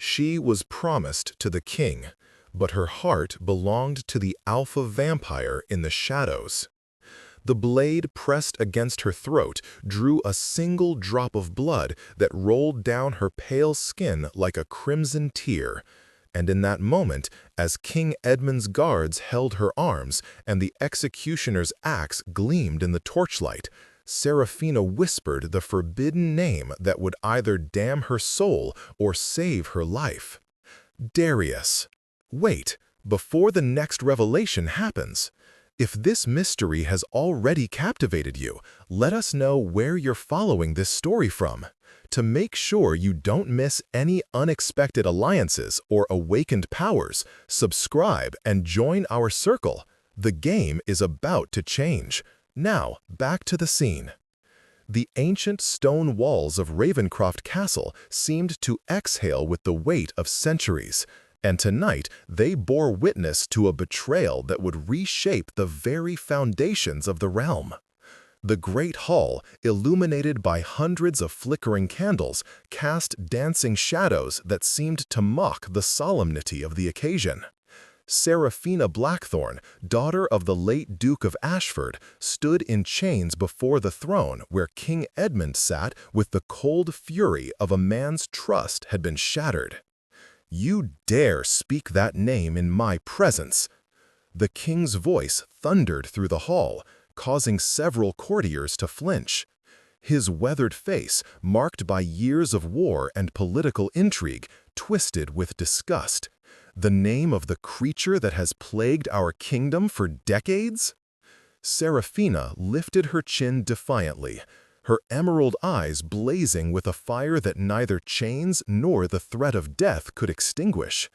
She was promised to the king, but her heart belonged to the alpha vampire in the shadows. The blade pressed against her throat drew a single drop of blood that rolled down her pale skin like a crimson tear, and in that moment, as King Edmund's guards held her arms and the executioner's axe gleamed in the torchlight, Serafina whispered the forbidden name that would either damn her soul or save her life. Darius. Wait, before the next revelation happens. If this mystery has already captivated you, let us know where you're following this story from. To make sure you don't miss any unexpected alliances or awakened powers, subscribe and join our circle. The game is about to change. Now, back to the scene. The ancient stone walls of Ravencroft Castle seemed to exhale with the weight of centuries, and tonight they bore witness to a betrayal that would reshape the very foundations of the realm. The great hall, illuminated by hundreds of flickering candles, cast dancing shadows that seemed to mock the solemnity of the occasion. Serafina Blackthorne, daughter of the late Duke of Ashford, stood in chains before the throne where King Edmund sat with the cold fury of a man's trust had been shattered. "You dare speak that name in my presence!" The king's voice thundered through the hall, causing several courtiers to flinch. His weathered face, marked by years of war and political intrigue, twisted with disgust. The name of the creature that has plagued our kingdom for decades? Serafina lifted her chin defiantly, her emerald eyes blazing with a fire that neither chains nor the threat of death could extinguish.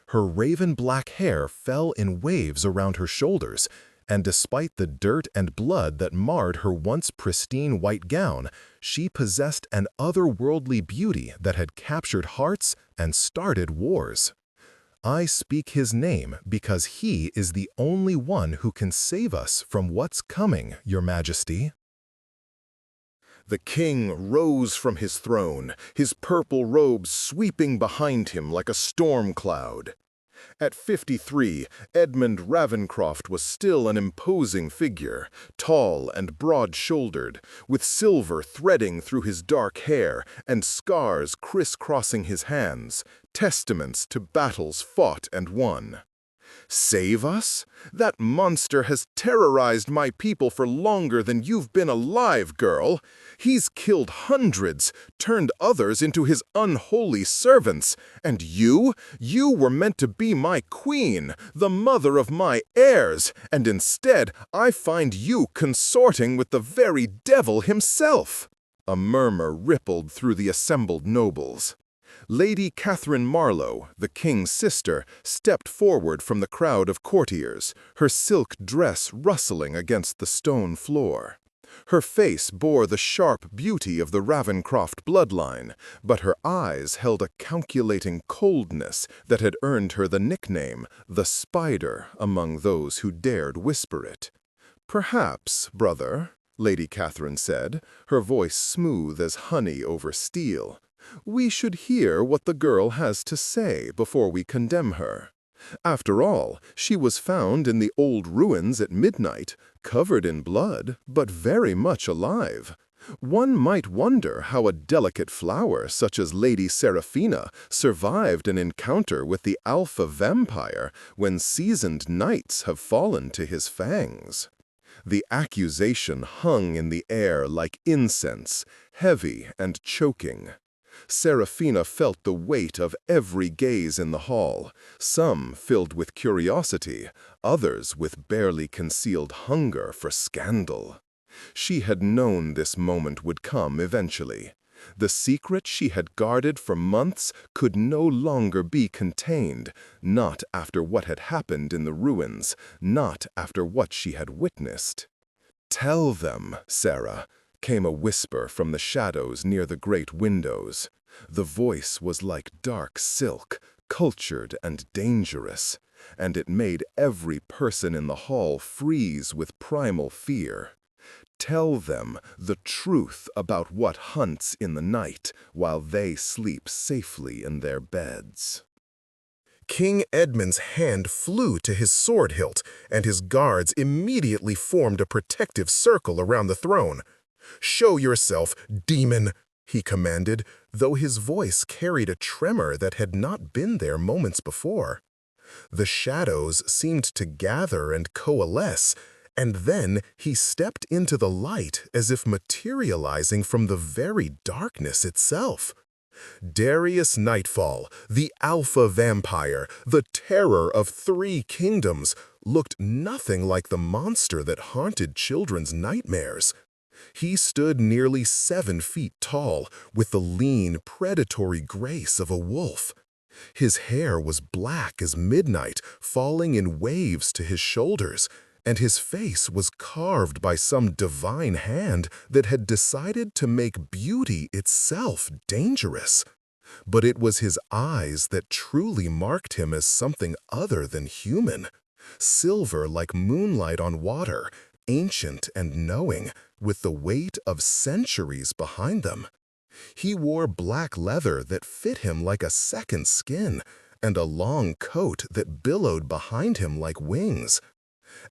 Her raven-black hair fell in waves around her shoulders, and despite the dirt and blood that marred her once pristine white gown, she possessed an otherworldly beauty that had captured hearts and started wars. I speak his name because he is the only one who can save us from what's coming, Your Majesty. The king rose from his throne, his purple robes sweeping behind him like a storm cloud. At 53, Edmund Ravencroft was still an imposing figure, tall and broad-shouldered, with silver threading through his dark hair and scars crisscrossing his hands, testaments to battles fought and won. Save us? That monster has terrorized my people for longer than you've been alive, girl. He's killed hundreds, turned others into his unholy servants. And you were meant to be my queen, the mother of my heirs, and instead I find you consorting with the very devil himself. A murmur rippled through the assembled nobles. Lady Catherine Marlowe, the king's sister, stepped forward from the crowd of courtiers, her silk dress rustling against the stone floor. Her face bore the sharp beauty of the Ravencroft bloodline, but her eyes held a calculating coldness that had earned her the nickname, the Spider, among those who dared whisper it. "Perhaps, brother," Lady Catherine said, her voice smooth as honey over steel, "we should hear what the girl has to say before we condemn her. After all, she was found in the old ruins at midnight, covered in blood, but very much alive. One might wonder how a delicate flower such as Lady Serafina survived an encounter with the alpha vampire when seasoned knights have fallen to his fangs." The accusation hung in the air like incense, heavy and choking. Serafina felt the weight of every gaze in the hall, some filled with curiosity, others with barely concealed hunger for scandal. She had known this moment would come eventually. The secret she had guarded for months could no longer be contained, not after what had happened in the ruins, not after what she had witnessed. "Tell them, Sarah," came a whisper from the shadows near the great windows. The voice was like dark silk, cultured and dangerous, and it made every person in the hall freeze with primal fear. Tell them the truth about what hunts in the night while they sleep safely in their beds." King Edmund's hand flew to his sword hilt, and his guards immediately formed a protective circle around the throne. "Show yourself, demon," he commanded, though his voice carried a tremor that had not been there moments before. The shadows seemed to gather and coalesce, and then he stepped into the light as if materializing from the very darkness itself. Darius Nightfall, the alpha vampire, the terror of 3 kingdoms, looked nothing like the monster that haunted children's nightmares. He stood nearly 7 feet tall, with the lean, predatory grace of a wolf. His hair was black as midnight, falling in waves to his shoulders, and his face was carved by some divine hand that had decided to make beauty itself dangerous. But it was his eyes that truly marked him as something other than human. Silver like moonlight on water, ancient and knowing, with the weight of centuries behind them. He wore black leather that fit him like a second skin, and a long coat that billowed behind him like wings.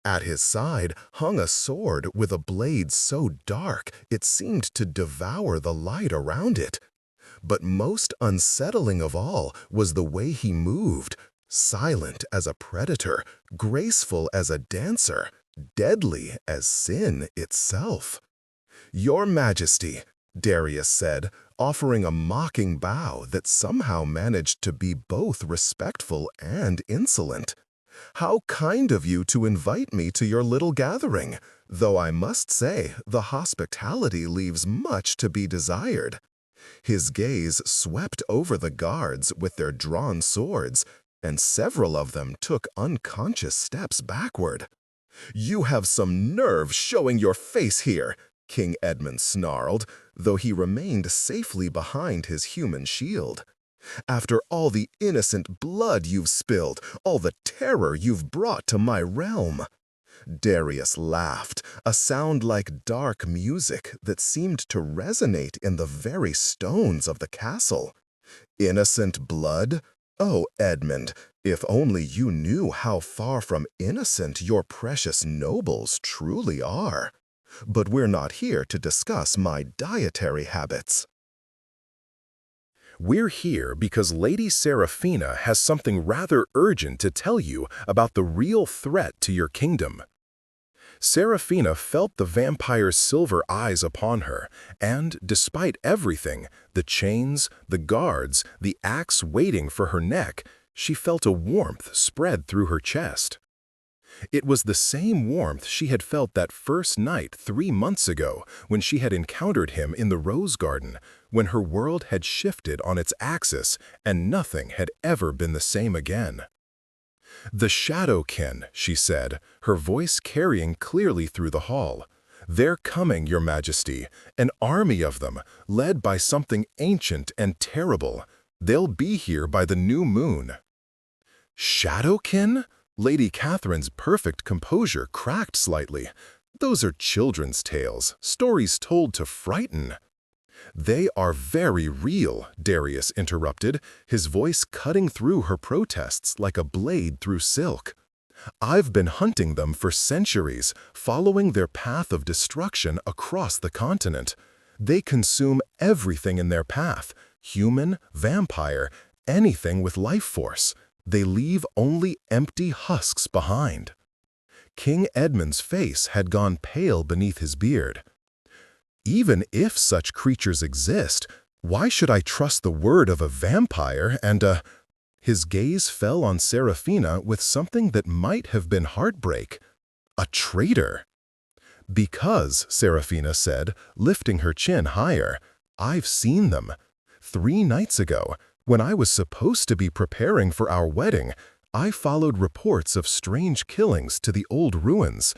At his side hung a sword with a blade so dark it seemed to devour the light around it. But most unsettling of all was the way he moved, silent as a predator, graceful as a dancer, deadly as sin itself. "Your Majesty," Darius said, offering a mocking bow that somehow managed to be both respectful and insolent. "How kind of you to invite me to your little gathering, though I must say the hospitality leaves much to be desired." His gaze swept over the guards with their drawn swords, and several of them took unconscious steps backward. "You have some nerve showing your face here," King Edmund snarled, though he remained safely behind his human shield. "After all the innocent blood you've spilled, all the terror you've brought to my realm." Darius laughed, a sound like dark music that seemed to resonate in the very stones of the castle. "Innocent blood? Oh, Edmund, if only you knew how far from innocent your precious nobles truly are. But we're not here to discuss my dietary habits." We're here because Lady Seraphina has something rather urgent to tell you about the real threat to your kingdom. Seraphina felt the vampire's silver eyes upon her, and, despite everything, the chains, the guards, the axe waiting for her neck, she felt a warmth spread through her chest. It was the same warmth she had felt that first night 3 months ago when she had encountered him in the rose garden, when her world had shifted on its axis and nothing had ever been the same again. "The Shadowkin," she said, her voice carrying clearly through the hall. "They're coming, Your Majesty, an army of them, led by something ancient and terrible. They'll be here by the new moon." "Shadowkin?" Lady Catherine's perfect composure cracked slightly. "Those are children's tales, stories told to frighten." "They are very real," Darius interrupted, his voice cutting through her protests like a blade through silk. "I've been hunting them for centuries, following their path of destruction across the continent. They consume everything in their path, human, vampire, anything with life force. They leave only empty husks behind." King Edmund's face had gone pale beneath his beard. "Even if such creatures exist, why should I trust the word of a vampire and a—" His gaze fell on Seraphina with something that might have been heartbreak. "A traitor." "Because," Seraphina said, lifting her chin higher, "I've seen them. 3 nights ago, when I was supposed to be preparing for our wedding, I followed reports of strange killings to the old ruins.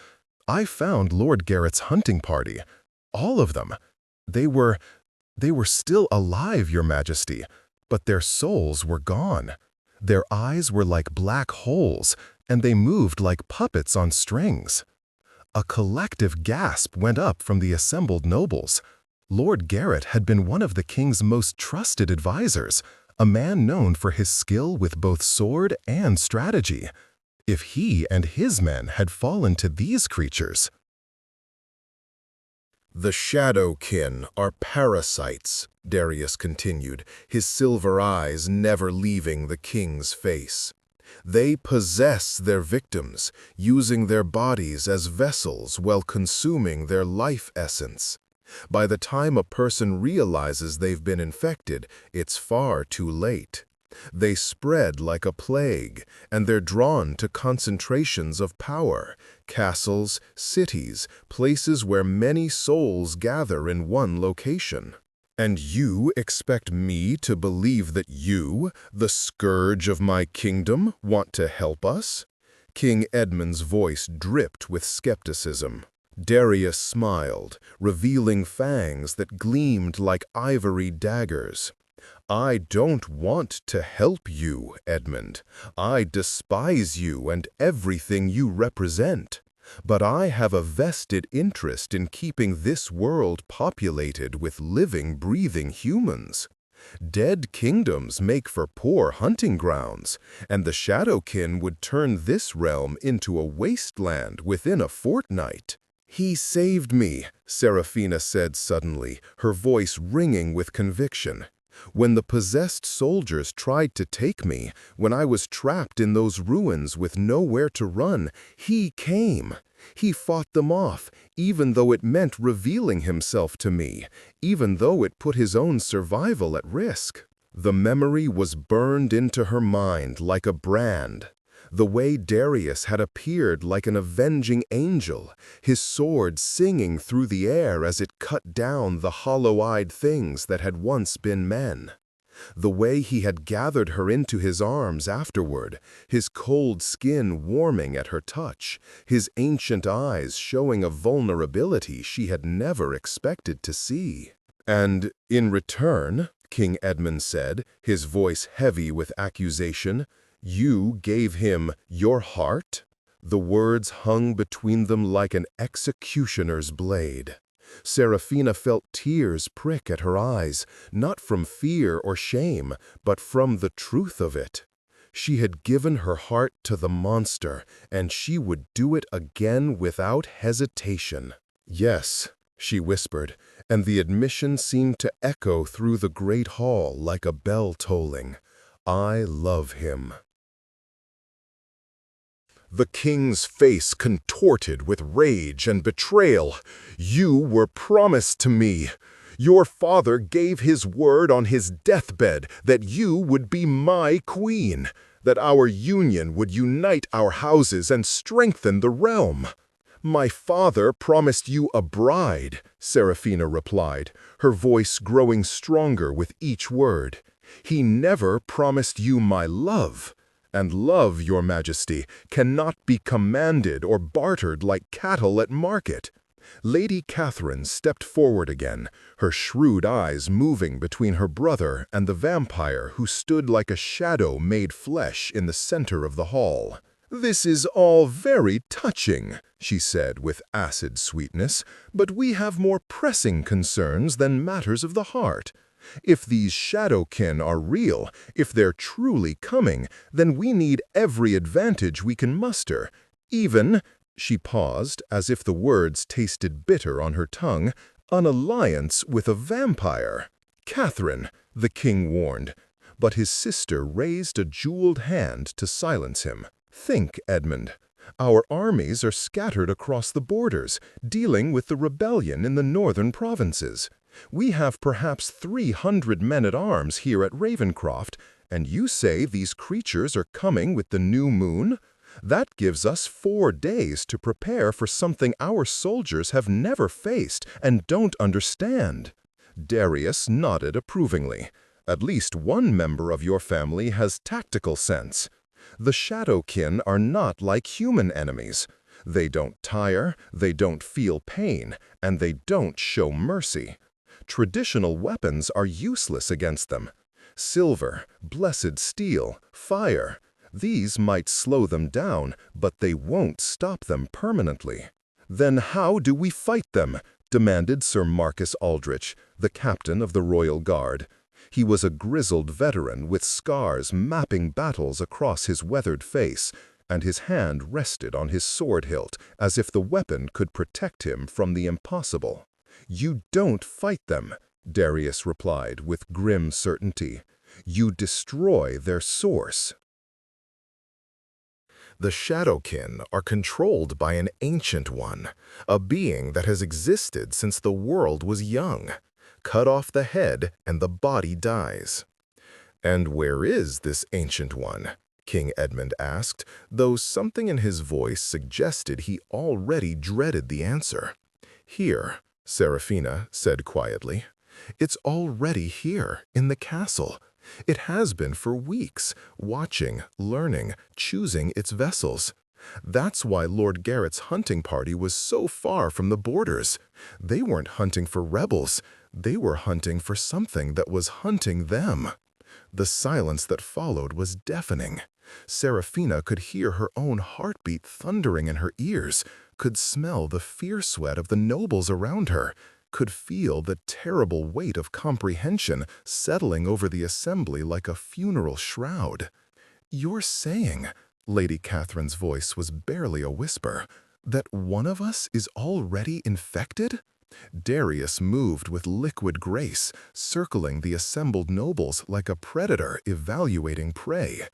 I found Lord Garrett's hunting party. All of them. They were still alive, Your Majesty, but their souls were gone. Their eyes were like black holes, and they moved like puppets on strings." A collective gasp went up from the assembled nobles. Lord Garrett had been one of the king's most trusted advisors, a man known for his skill with both sword and strategy. If he and his men had fallen to these creatures— "The Shadowkin are parasites," Darius continued, his silver eyes never leaving the king's face. "They possess their victims, using their bodies as vessels while consuming their life essence. By the time a person realizes they've been infected, it's far too late. They spread like a plague, and they're drawn to concentrations of power, castles, cities, places where many souls gather in one location. And you expect me to believe that you, the scourge of my kingdom, want to help us?" King Edmund's voice dripped with skepticism. Darius smiled, revealing fangs that gleamed like ivory daggers. "I don't want to help you, Edmund. I despise you and everything you represent. But I have a vested interest in keeping this world populated with living, breathing humans. Dead kingdoms make for poor hunting grounds, and the Shadowkin would turn this realm into a wasteland within a fortnight." "He saved me," Seraphina said suddenly, her voice ringing with conviction. "When the possessed soldiers tried to take me, when I was trapped in those ruins with nowhere to run, he came. He fought them off, even though it meant revealing himself to me, even though it put his own survival at risk." The memory was burned into her mind like a brand. The way Darius had appeared like an avenging angel, his sword singing through the air as it cut down the hollow-eyed things that had once been men. The way he had gathered her into his arms afterward, his cold skin warming at her touch, his ancient eyes showing a vulnerability she had never expected to see. "And in return," King Edmund said, his voice heavy with accusation, "you gave him your heart?" The words hung between them like an executioner's blade. Seraphina felt tears prick at her eyes, not from fear or shame, but from the truth of it. She had given her heart to the monster, and she would do it again without hesitation. "Yes," she whispered, and the admission seemed to echo through the great hall like a bell tolling. "I love him." The king's face contorted with rage and betrayal. "You were promised to me. Your father gave his word on his deathbed that you would be my queen, that our union would unite our houses and strengthen the realm." "My father promised you a bride," Seraphina replied, her voice growing stronger with each word. "He never promised you my love. And love, your majesty, cannot be commanded or bartered like cattle at market." Lady Catherine stepped forward again, her shrewd eyes moving between her brother and the vampire who stood like a shadow made flesh in the center of the hall. "This is all very touching," she said with acid sweetness, "but we have more pressing concerns than matters of the heart. If these Shadowkin are real, if they're truly coming, then we need every advantage we can muster, even—" she paused, as if the words tasted bitter on her tongue, "an alliance with a vampire." "Catherine," the king warned, but his sister raised a jeweled hand to silence him. "Think, Edmund. Our armies are scattered across the borders, dealing with the rebellion in the northern provinces. We have perhaps 300 men-at-arms here at Ravencroft, and you say these creatures are coming with the new moon? That gives us 4 days to prepare for something our soldiers have never faced and don't understand." Darius nodded approvingly. "At least one member of your family has tactical sense. The Shadowkin are not like human enemies. They don't tire, they don't feel pain, and they don't show mercy. Traditional weapons are useless against them. Silver, blessed steel, fire, these might slow them down, but they won't stop them permanently. "Then how do we fight them?" demanded Sir Marcus Aldrich, the captain of the Royal Guard. He was a grizzled veteran with scars mapping battles across his weathered face, and his hand rested on his sword hilt as if the weapon could protect him from the impossible. "You don't fight them," Darius replied with grim certainty. "You destroy their source." The Shadowkin are controlled by an Ancient One, a being that has existed since the world was young. Cut off the head and the body dies. "And where is this Ancient One?" King Edmund asked, though something in his voice suggested he already dreaded the answer. "Here," Seraphina said quietly. "It's already here, in the castle. It has been for weeks, watching, learning, choosing its vessels. That's why Lord Garrett's hunting party was so far from the borders. They weren't hunting for rebels. They were hunting for something that was hunting them." The silence that followed was deafening. Seraphina could hear her own heartbeat thundering in her ears, could smell the fear sweat of the nobles around her, could feel the terrible weight of comprehension settling over the assembly like a funeral shroud. "You're saying," Lady Catherine's voice was barely a whisper, "that one of us is already infected?" Darius moved with liquid grace, circling the assembled nobles like a predator evaluating prey.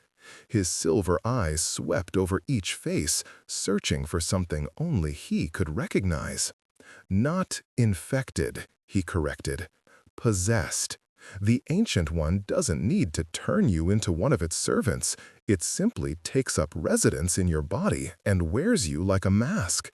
His silver eyes swept over each face, searching for something only he could recognize. "Not infected," he corrected. "Possessed. The Ancient One doesn't need to turn you into one of its servants. It simply takes up residence in your body and wears you like a mask.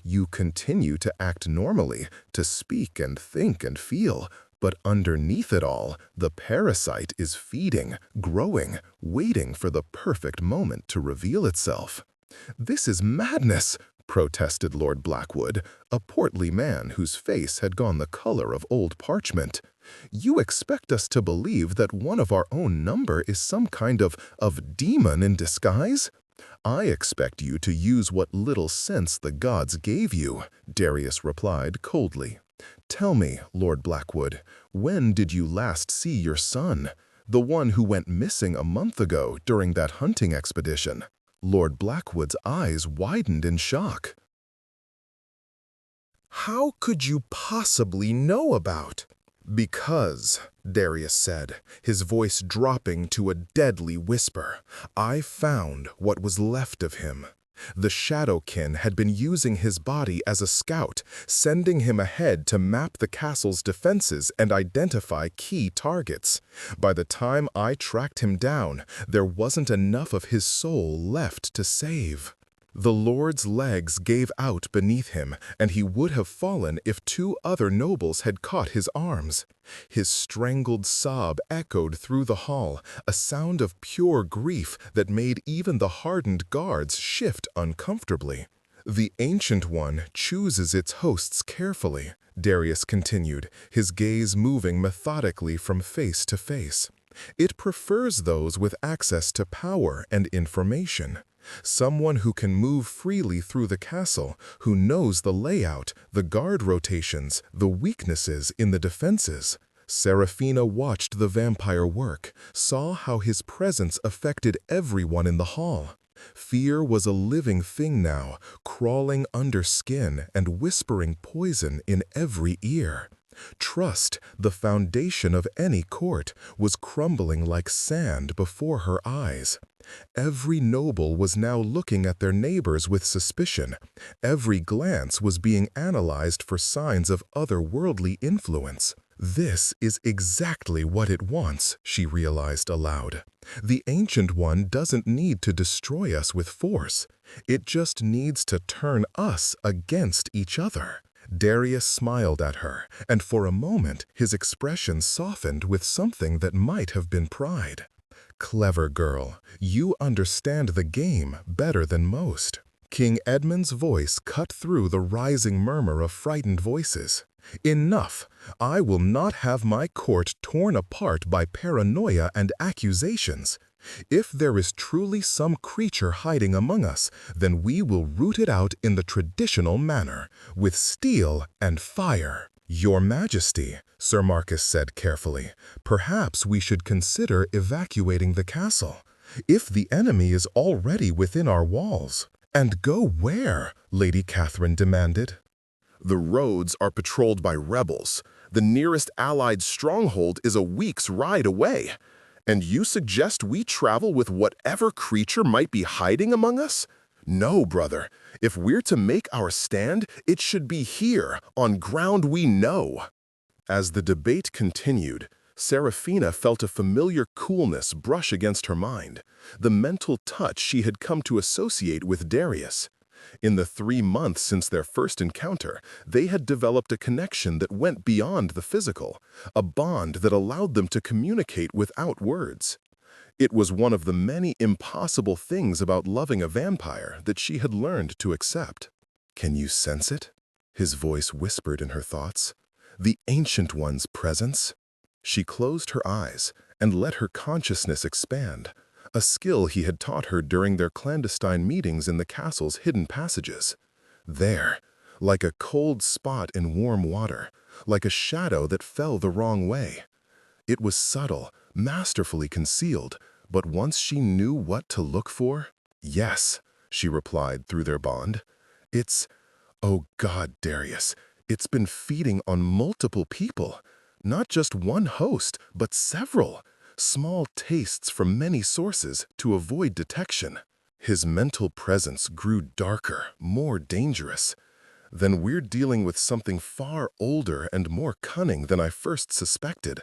You continue to act normally, to speak and think and feel, but underneath it all, the parasite is feeding, growing, waiting for the perfect moment to reveal itself." "This is madness," protested Lord Blackwood, a portly man whose face had gone the color of old parchment. "You expect us to believe that one of our own number is some kind of demon in disguise?" "I expect you to use what little sense the gods gave you," Darius replied coldly. "Tell me, Lord Blackwood, when did you last see your son, the one who went missing a month ago during that hunting expedition?" Lord Blackwood's eyes widened in shock. "How could you possibly know about?" "Because," Darius said, his voice dropping to a deadly whisper, "I found what was left of him. The Shadowkin had been using his body as a scout, sending him ahead to map the castle's defenses and identify key targets. By the time I tracked him down, there wasn't enough of his soul left to save. The Lord's legs gave out beneath him, and he would have fallen if 2 other nobles had caught his arms. His strangled sob echoed through the hall, a sound of pure grief that made even the hardened guards shift uncomfortably. "The Ancient One chooses its hosts carefully," Darius continued, his gaze moving methodically from face to face. "It prefers those with access to power and information. Someone who can move freely through the castle, who knows the layout, the guard rotations, the weaknesses in the defenses." Seraphina watched the vampire work, saw how his presence affected everyone in the hall. Fear was a living thing now, crawling under skin and whispering poison in every ear. Trust, the foundation of any court, was crumbling like sand before her eyes. Every noble was now looking at their neighbors with suspicion. Every glance was being analyzed for signs of otherworldly influence. "This is exactly what it wants," she realized aloud. "The Ancient One doesn't need to destroy us with force. It just needs to turn us against each other." Darius smiled at her, and for a moment his expression softened with something that might have been pride. "Clever girl, you understand the game better than most." King Edmund's voice cut through the rising murmur of frightened voices. "Enough! I will not have my court torn apart by paranoia and accusations. If there is truly some creature hiding among us, then we will root it out in the traditional manner, with steel and fire. Your Majesty, Sir Marcus said carefully, perhaps we should consider evacuating the castle. If the enemy is already within our walls. And go where? Lady Catherine demanded. The roads are patrolled by rebels. The nearest Allied stronghold is a week's ride away. And you suggest we travel with whatever creature might be hiding among us? No, brother. If we're to make our stand, it should be here, on ground we know. As the debate continued, Serafina felt a familiar coolness brush against her mind, the mental touch she had come to associate with Darius. In the 3 months since their first encounter, they had developed a connection that went beyond the physical, a bond that allowed them to communicate without words. It was one of the many impossible things about loving a vampire that she had learned to accept. "Can you sense it?" His voice whispered in her thoughts. "The Ancient One's presence?" She closed her eyes and let her consciousness expand, a skill he had taught her during their clandestine meetings in the castle's hidden passages. There, like a cold spot in warm water, like a shadow that fell the wrong way. It was subtle, masterfully concealed, but once she knew what to look for, "Yes," she replied through their bond. "Oh God, Darius, it's been feeding on multiple people. Not just one host, but several. Small tastes from many sources to avoid detection." His mental presence grew darker, more dangerous. "Then we're dealing with something far older and more cunning than I first suspected.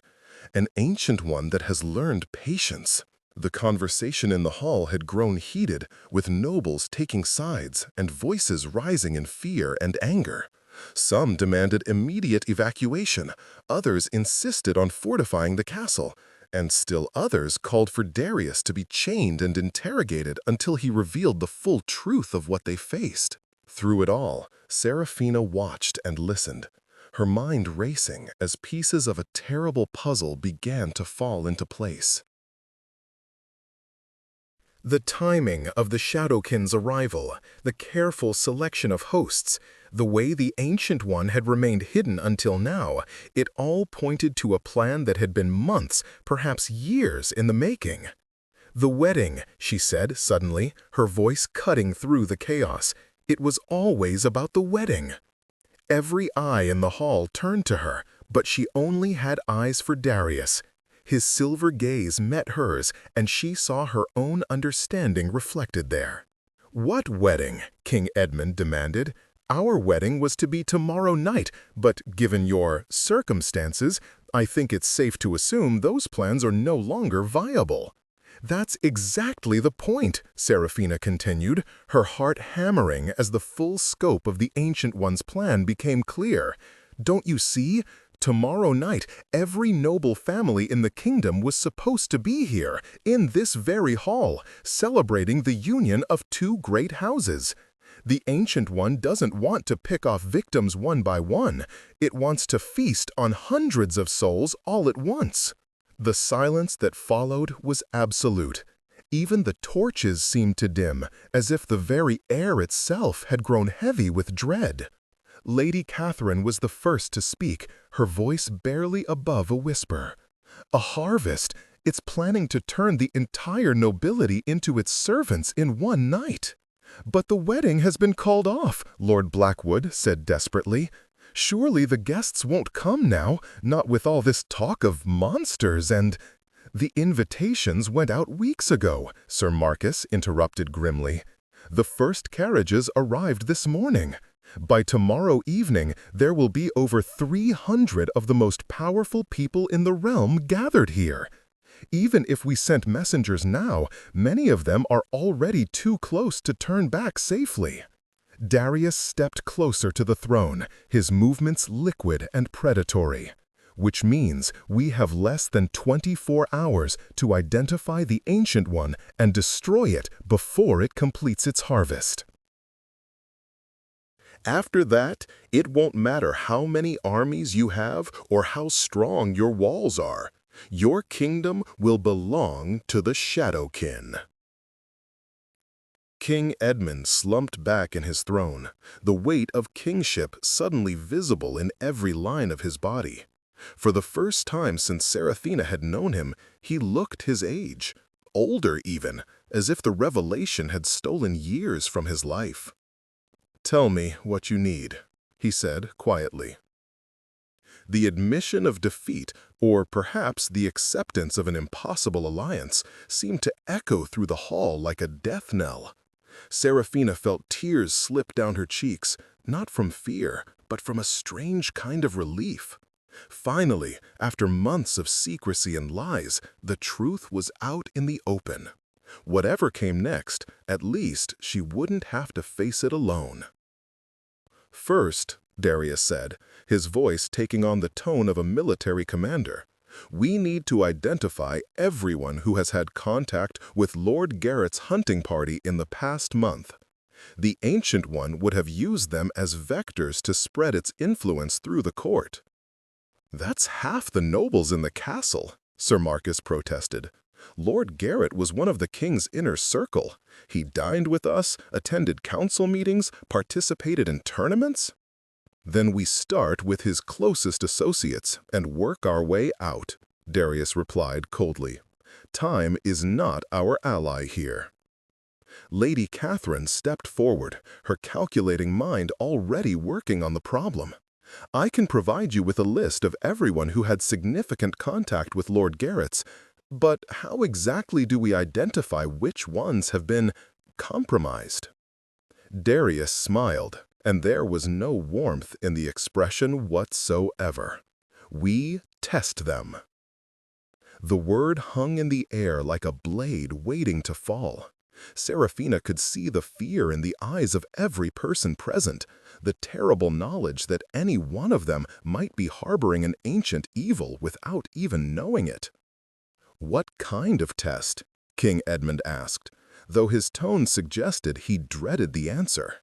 An ancient one that has learned patience." The conversation in the hall had grown heated, with nobles taking sides and voices rising in fear and anger. Some demanded immediate evacuation, others insisted on fortifying the castle, and still others called for Darius to be chained and interrogated until he revealed the full truth of what they faced. Through it all, Serafina watched and listened, her mind racing as pieces of a terrible puzzle began to fall into place. The timing of the Shadowkin's arrival, the careful selection of hosts, the way the Ancient One had remained hidden until now, it all pointed to a plan that had been months, perhaps years, in the making. "The wedding," she said suddenly, her voice cutting through the chaos. It was always about the wedding. Every eye in the hall turned to her, but she only had eyes for Darius. His silver gaze met hers, and she saw her own understanding reflected there. "What wedding?" King Edmund demanded. "Our wedding was to be tomorrow night, but given your circumstances, I think it's safe to assume those plans are no longer viable." "That's exactly the point," Serafina continued, her heart hammering as the full scope of the Ancient One's plan became clear. "Don't you see? Tomorrow night, every noble family in the kingdom was supposed to be here, in this very hall, celebrating the union of 2 great houses. The Ancient One doesn't want to pick off victims one by one. It wants to feast on hundreds of souls all at once." The silence that followed was absolute. Even the torches seemed to dim, as if the very air itself had grown heavy with dread. Lady Catherine was the first to speak, her voice barely above a whisper. "A harvest! It's planning to turn the entire nobility into its servants in one night." "But the wedding has been called off," Lord Blackwood said desperately. "Surely the guests won't come now, not with all this talk of monsters and—" "The invitations went out weeks ago," Sir Marcus interrupted grimly. "The first carriages arrived this morning. By tomorrow evening, there will be over 300 of the most powerful people in the realm gathered here. Even if we sent messengers now, many of them are already too close to turn back safely." Darius stepped closer to the throne, his movements liquid and predatory. "Which means we have less than 24 hours to identify the Ancient One and destroy it before it completes its harvest. After that, it won't matter how many armies you have or how strong your walls are. Your kingdom will belong to the Shadowkin." King Edmund slumped back in his throne, the weight of kingship suddenly visible in every line of his body. For the first time since Seraphina had known him, he looked his age, older even, as if the revelation had stolen years from his life. "Tell me what you need," he said quietly. The admission of defeat, or perhaps the acceptance of an impossible alliance, seemed to echo through the hall like a death knell. Seraphina felt tears slip down her cheeks, not from fear, but from a strange kind of relief. Finally, after months of secrecy and lies, the truth was out in the open. Whatever came next, at least she wouldn't have to face it alone. "First," Darius said, his voice taking on the tone of a military commander, "we need to identify everyone who has had contact with Lord Garrett's hunting party in the past month. The Ancient One would have used them as vectors to spread its influence through the court." "That's half the nobles in the castle," Sir Marcus protested. "Lord Garrett was one of the king's inner circle. He dined with us, attended council meetings, participated in tournaments." "Then we start with his closest associates and work our way out," Darius replied coldly. "Time is not our ally here." Lady Catherine stepped forward, her calculating mind already working on the problem. "I can provide you with a list of everyone who had significant contact with Lord Garrett's, but how exactly do we identify which ones have been compromised?" Darius smiled, and there was no warmth in the expression whatsoever. "We test them." The word hung in the air like a blade waiting to fall. Seraphina could see the fear in the eyes of every person present, the terrible knowledge that any one of them might be harboring an ancient evil without even knowing it. "What kind of test?" King Edmund asked, though his tone suggested he dreaded the answer.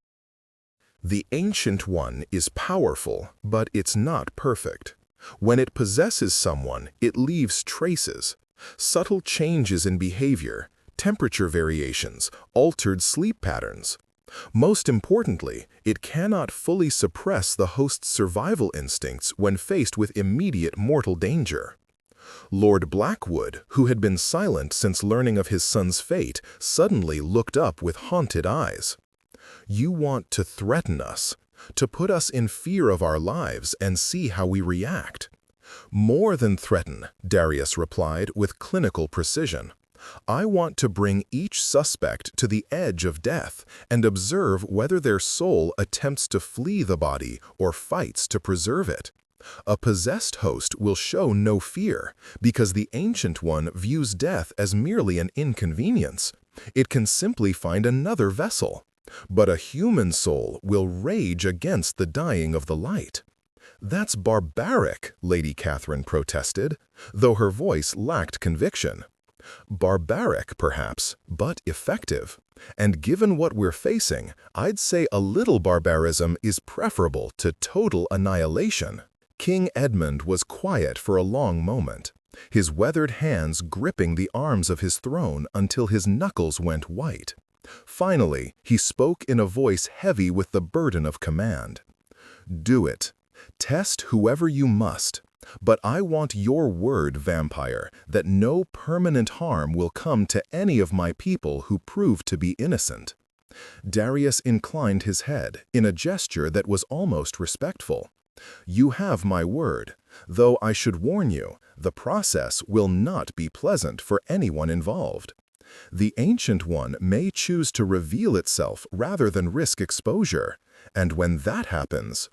"The Ancient One is powerful, but it's not perfect. When it possesses someone, it leaves traces, subtle changes in behavior, temperature variations, altered sleep patterns. Most importantly, it cannot fully suppress the host's survival instincts when faced with immediate mortal danger." Lord Blackwood, who had been silent since learning of his son's fate, suddenly looked up with haunted eyes. "You want to threaten us, to put us in fear of our lives and see how we react." "More than threaten," Darius replied with clinical precision. "I want to bring each suspect to the edge of death and observe whether their soul attempts to flee the body or fights to preserve it. A possessed host will show no fear, because the Ancient One views death as merely an inconvenience. It can simply find another vessel. But a human soul will rage against the dying of the light." "That's barbaric," Lady Catherine protested, though her voice lacked conviction. "Barbaric, perhaps, but effective. And given what we're facing, I'd say a little barbarism is preferable to total annihilation." King Edmund was quiet for a long moment, his weathered hands gripping the arms of his throne until his knuckles went white. Finally, he spoke in a voice heavy with the burden of command. "Do it. Test whoever you must. But I want your word, vampire, that no permanent harm will come to any of my people who prove to be innocent." Darius inclined his head in a gesture that was almost respectful. "You have my word, though I should warn you, the process will not be pleasant for anyone involved. The Ancient One may choose to reveal itself rather than risk exposure, and when that happens—"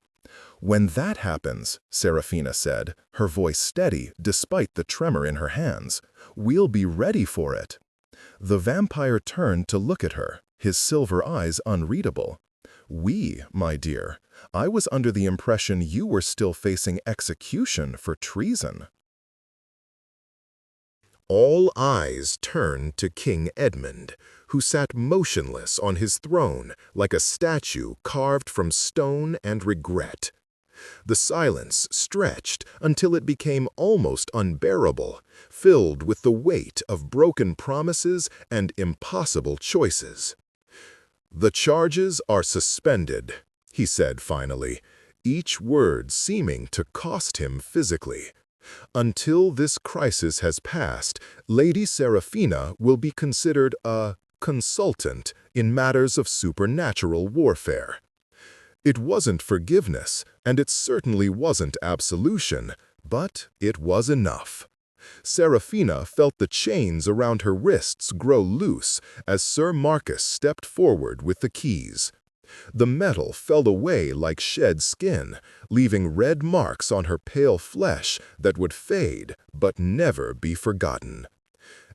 "When that happens," Seraphina said, her voice steady despite the tremor in her hands, "we'll be ready for it." The vampire turned to look at her, his silver eyes unreadable. "We, my dear, I was under the impression you were still facing execution for treason." All eyes turned to King Edmund, who sat motionless on his throne like a statue carved from stone and regret. The silence stretched until it became almost unbearable, filled with the weight of broken promises and impossible choices. "The charges are suspended," he said finally, each word seeming to cost him physically. "Until this crisis has passed, Lady Seraphina will be considered a consultant in matters of supernatural warfare." It wasn't forgiveness, and it certainly wasn't absolution, but it was enough. Seraphina felt the chains around her wrists grow loose as Sir Marcus stepped forward with the keys. The metal fell away like shed skin, leaving red marks on her pale flesh that would fade but never be forgotten.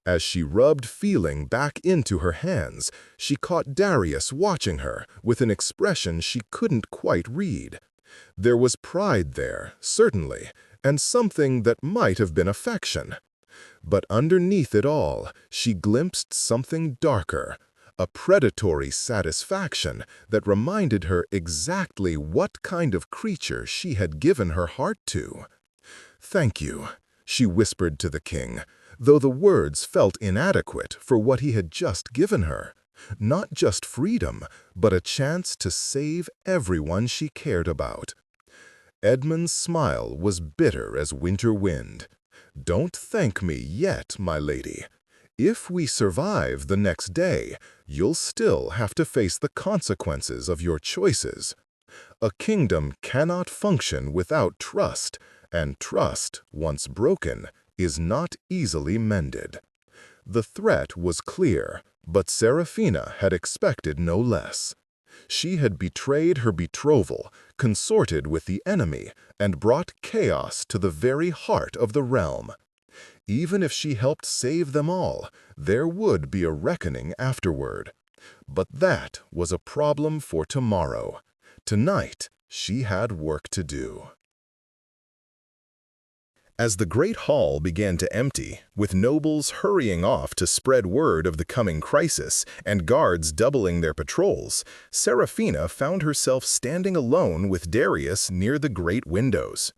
As she rubbed feeling back into her hands, she caught Darius watching her with an expression she couldn't quite read. There was pride there, certainly, and something that might have been affection. But underneath it all, she glimpsed something darker, a predatory satisfaction that reminded her exactly what kind of creature she had given her heart to. "Thank you," she whispered to the king, though the words felt inadequate for what he had just given her. Not just freedom, but a chance to save everyone she cared about. Edmund's smile was bitter as winter wind. "Don't thank me yet, my lady. If we survive the next day, you'll still have to face the consequences of your choices. A kingdom cannot function without trust, and trust, once broken, is not easily mended." The threat was clear, but Seraphina had expected no less. She had betrayed her betrothal, consorted with the enemy, and brought chaos to the very heart of the realm. Even if she helped save them all, there would be a reckoning afterward. But that was a problem for tomorrow. Tonight, she had work to do. As the great hall began to empty, with nobles hurrying off to spread word of the coming crisis and guards doubling their patrols, Seraphina found herself standing alone with Darius near the great windows.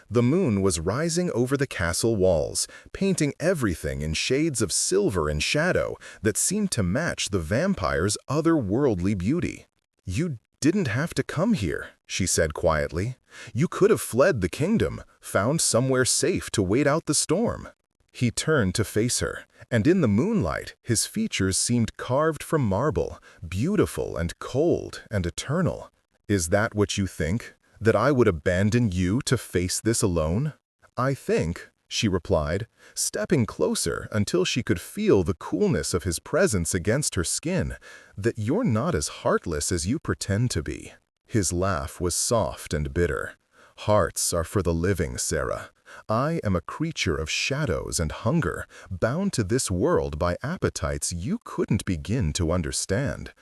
The moon was rising over the castle walls, painting everything in shades of silver and shadow that seemed to match the vampire's otherworldly beauty. "You didn't have to come here," she said quietly. "You could have fled the kingdom, found somewhere safe to wait out the storm." He turned to face her, and in the moonlight, his features seemed carved from marble, beautiful and cold and eternal. "Is that what you think? That I would abandon you to face this alone?" "I think," she replied, stepping closer until she could feel the coolness of his presence against her skin, "that you're not as heartless as you pretend to be." His laugh was soft and bitter. "Hearts are for the living, Sarah. I am a creature of shadows and hunger, bound to this world by appetites you couldn't begin to understand.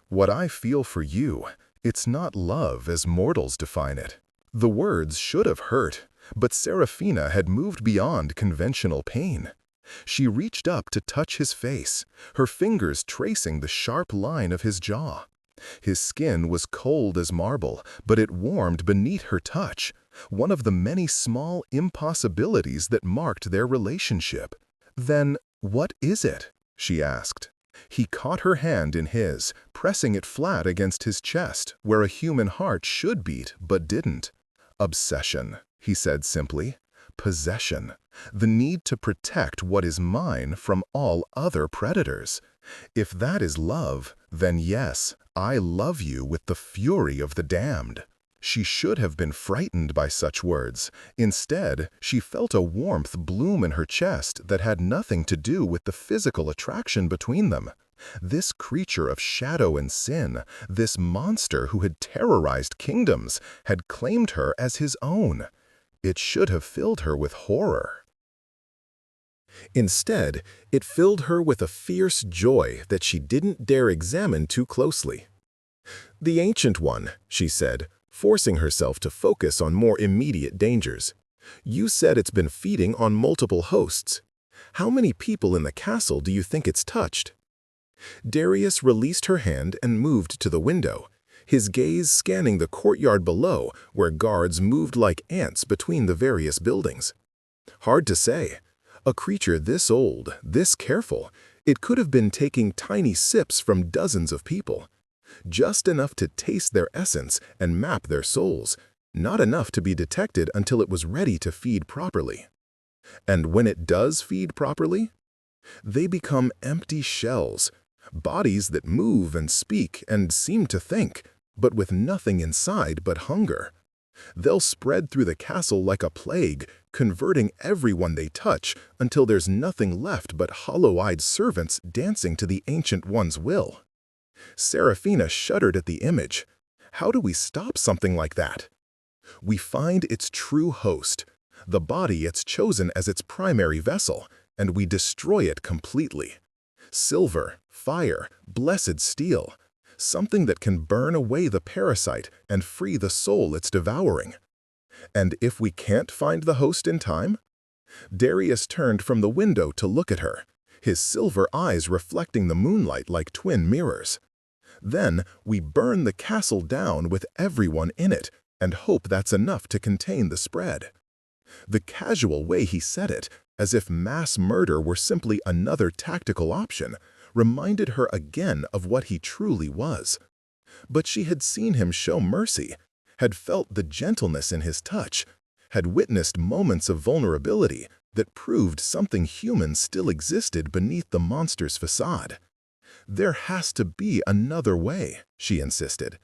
What I feel for you, it's not love as mortals define it." The words should have hurt, but Seraphina had moved beyond conventional pain. She reached up to touch his face, her fingers tracing the sharp line of his jaw. His skin was cold as marble, but it warmed beneath her touch, one of the many small impossibilities that marked their relationship. "Then what is it?" she asked. He caught her hand in his, pressing it flat against his chest, where a human heart should beat but didn't. "Obsession," he said simply. "Possession. The need to protect what is mine from all other predators. If that is love, then yes, I love you with the fury of the damned." She should have been frightened by such words. Instead, she felt a warmth bloom in her chest that had nothing to do with the physical attraction between them. This creature of shadow and sin, this monster who had terrorized kingdoms, had claimed her as his own. It should have filled her with horror. Instead, it filled her with a fierce joy that she didn't dare examine too closely. "The Ancient One," she said, forcing herself to focus on more immediate dangers. "You said it's been feeding on multiple hosts. How many people in the castle do you think it's touched?" Darius released her hand and moved to the window. his gaze scanning the courtyard below where guards moved like ants between the various buildings. Hard to say. A creature this old, this careful, it could have been taking tiny sips from dozens of people. Just enough to taste their essence and map their souls, not enough to be detected until it was ready to feed properly. And when it does feed properly, they become empty shells, bodies that move and speak and seem to think, but with nothing inside but hunger. They'll spread through the castle like a plague, converting everyone they touch until there's nothing left but hollow-eyed servants dancing to the Ancient One's will. Seraphina shuddered at the image. How do we stop something like that? We find its true host, the body it's chosen as its primary vessel, and we destroy it completely. Silver, fire, blessed steel, something that can burn away the parasite and free the soul it's devouring. And if we can't find the host in time? Darius turned from the window to look at her, his silver eyes reflecting the moonlight like twin mirrors. Then we burn the castle down with everyone in it and hope that's enough to contain the spread. The casual way he said it, as if mass murder were simply another tactical option, reminded her again of what he truly was. But she had seen him show mercy, had felt the gentleness in his touch, had witnessed moments of vulnerability that proved something human still existed beneath the monster's facade. There has to be another way, she insisted.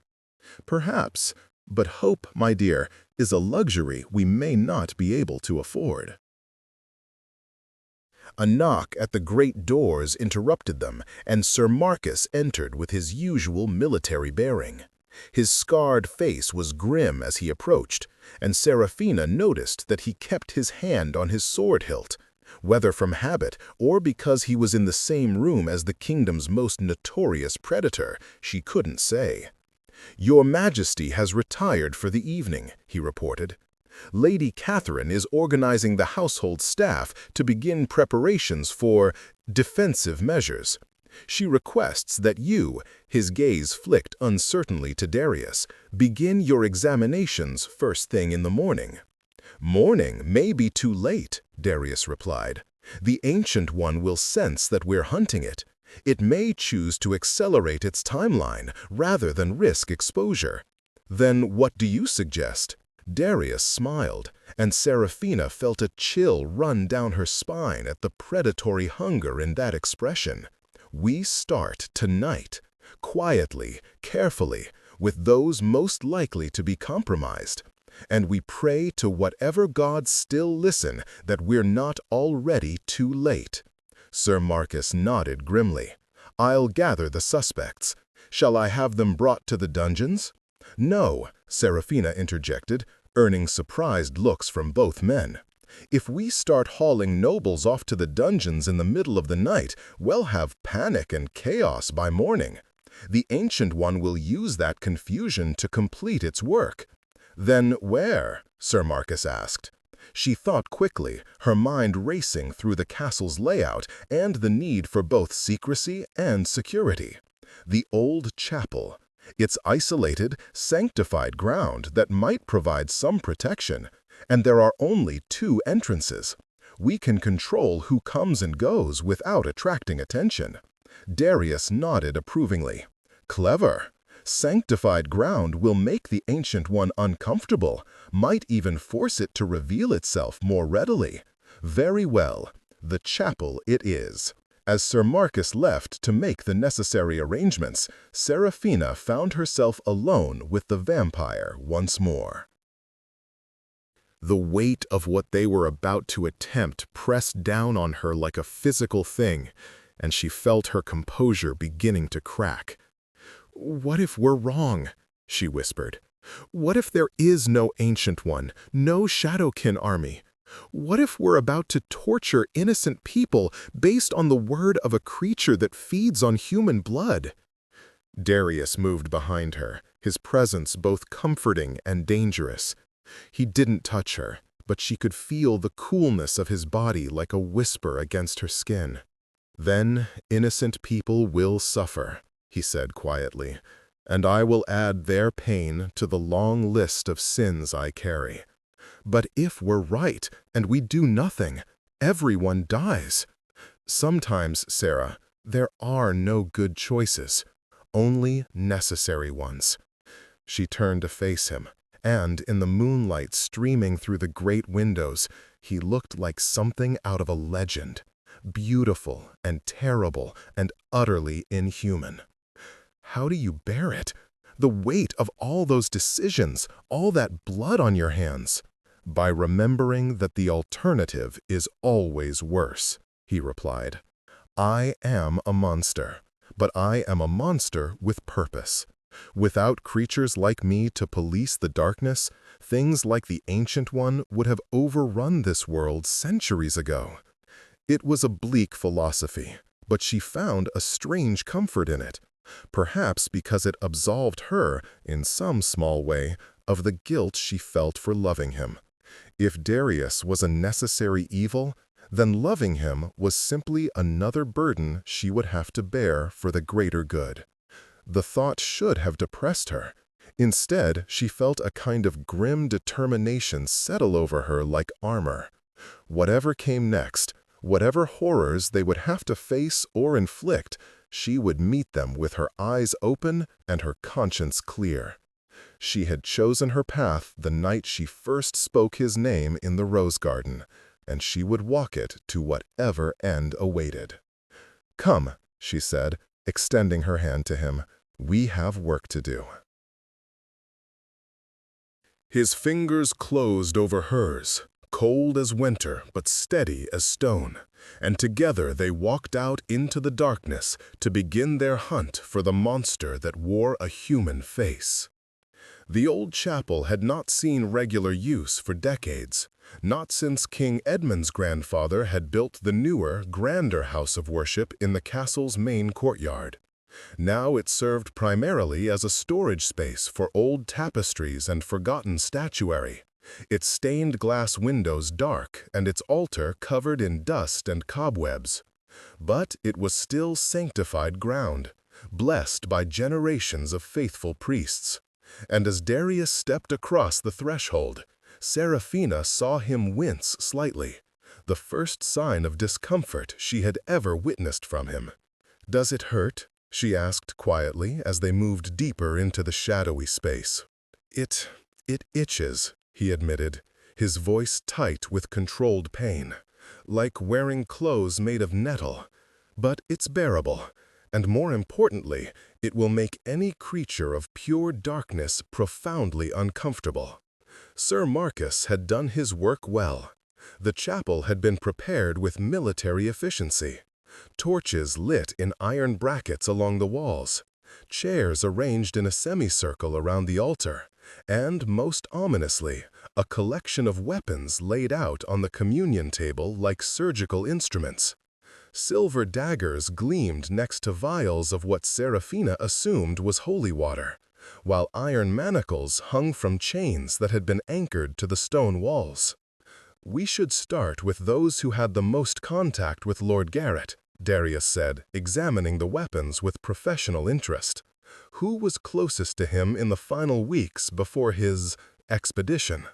Perhaps, but hope, my dear, is a luxury we may not be able to afford. A knock at the great doors interrupted them, and Sir Marcus entered with his usual military bearing. His scarred face was grim as he approached, and Seraphina noticed that he kept his hand on his sword hilt. Whether from habit or because he was in the same room as the kingdom's most notorious predator, she couldn't say. "Your Majesty has retired for the evening," he reported. "Lady Catherine is organizing the household staff to begin preparations for defensive measures. She requests that you," his gaze flicked uncertainly to Darius, "begin your examinations first thing in the morning." "Morning may be too late," Darius replied. "The Ancient One will sense that we're hunting it. It may choose to accelerate its timeline rather than risk exposure." "Then what do you suggest?" Darius smiled, and Seraphina felt a chill run down her spine at the predatory hunger in that expression. "We start tonight, quietly, carefully, with those most likely to be compromised. And we pray to whatever gods still listen that we're not already too late." Sir Marcus nodded grimly. "I'll gather the suspects. Shall I have them brought to the dungeons?" "No," Seraphina interjected, earning surprised looks from both men. "If we start hauling nobles off to the dungeons in the middle of the night, we'll have panic and chaos by morning. The Ancient One will use that confusion to complete its work." "Then where?" Sir Marcus asked. She thought quickly, her mind racing through the castle's layout and the need for both secrecy and security. The old chapel. It's isolated, sanctified ground that might provide some protection, and there are only 2 entrances. We can control who comes and goes without attracting attention. Darius nodded approvingly. "Clever. Sanctified ground will make the Ancient One uncomfortable, might even force it to reveal itself more readily. Very well, the chapel it is." As Sir Marcus left to make the necessary arrangements, Seraphina found herself alone with the vampire once more. The weight of what they were about to attempt pressed down on her like a physical thing, and she felt her composure beginning to crack. "What if we're wrong?" she whispered. "What if there is no Ancient One, no Shadowkin army? What if we're about to torture innocent people based on the word of a creature that feeds on human blood?" Darius moved behind her, his presence both comforting and dangerous. He didn't touch her, but she could feel the coolness of his body like a whisper against her skin. "Then innocent people will suffer," he said quietly, and I will add their pain to the long list of sins I carry. But if we're right and we do nothing, everyone dies. Sometimes, Sarah, there are no good choices, only necessary ones." She turned to face him, and in the moonlight streaming through the great windows, he looked like something out of a legend, beautiful and terrible and utterly inhuman. "How do you bear it? The weight of all those decisions, all that blood on your hands?" "By remembering that the alternative is always worse," he replied. "I am a monster, but I am a monster with purpose. Without creatures like me to police the darkness, things like the Ancient One would have overrun this world centuries ago." It was a bleak philosophy, but she found a strange comfort in it, perhaps because it absolved her, in some small way, of the guilt she felt for loving him. If Darius was a necessary evil, then loving him was simply another burden she would have to bear for the greater good. The thought should have depressed her. Instead, she felt a kind of grim determination settle over her like armor. Whatever came next, whatever horrors they would have to face or inflict, she would meet them with her eyes open and her conscience clear. She had chosen her path the night she first spoke his name in the rose garden, and she would walk it to whatever end awaited. "Come," she said, extending her hand to him, "we have work to do." His fingers closed over hers, cold as winter but steady as stone, and together they walked out into the darkness to begin their hunt for the monster that wore a human face. The old chapel had not seen regular use for decades, not since King Edmund's grandfather had built the newer, grander house of worship in the castle's main courtyard. Now it served primarily as a storage space for old tapestries and forgotten statuary, its stained glass windows dark and its altar covered in dust and cobwebs. But it was still sanctified ground, blessed by generations of faithful priests. And as Darius stepped across the threshold, Seraphina saw him wince slightly, the first sign of discomfort she had ever witnessed from him. "Does it hurt?" she asked quietly as they moved deeper into the shadowy space. It itches," he admitted, his voice tight with controlled pain, "like wearing clothes made of nettle. But it's bearable, and more importantly, it will make any creature of pure darkness profoundly uncomfortable." Sir Marcus had done his work well. The chapel had been prepared with military efficiency. Torches lit in iron brackets along the walls, chairs arranged in a semicircle around the altar, and, most ominously, a collection of weapons laid out on the communion table like surgical instruments. Silver daggers gleamed next to vials of what Seraphina assumed was holy water, while iron manacles hung from chains that had been anchored to the stone walls. "We should start with those who had the most contact with Lord Garrett," Darius said, examining the weapons with professional interest. "Who was closest to him in the final weeks before his expedition?"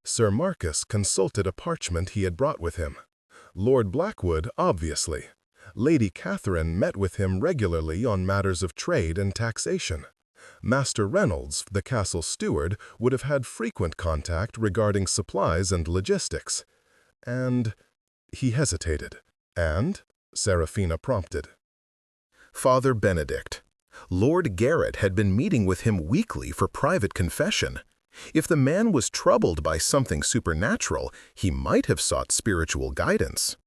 Sir Marcus consulted a parchment he had brought with him. "Lord Blackwood, obviously. Lady Catherine met with him regularly on matters of trade and taxation. Master Reynolds, the castle steward, would have had frequent contact regarding supplies and logistics. And—" he hesitated. "And?" Seraphina prompted. "Father Benedict. Lord Garrett had been meeting with him weekly for private confession. If the man was troubled by something supernatural, he might have sought spiritual guidance."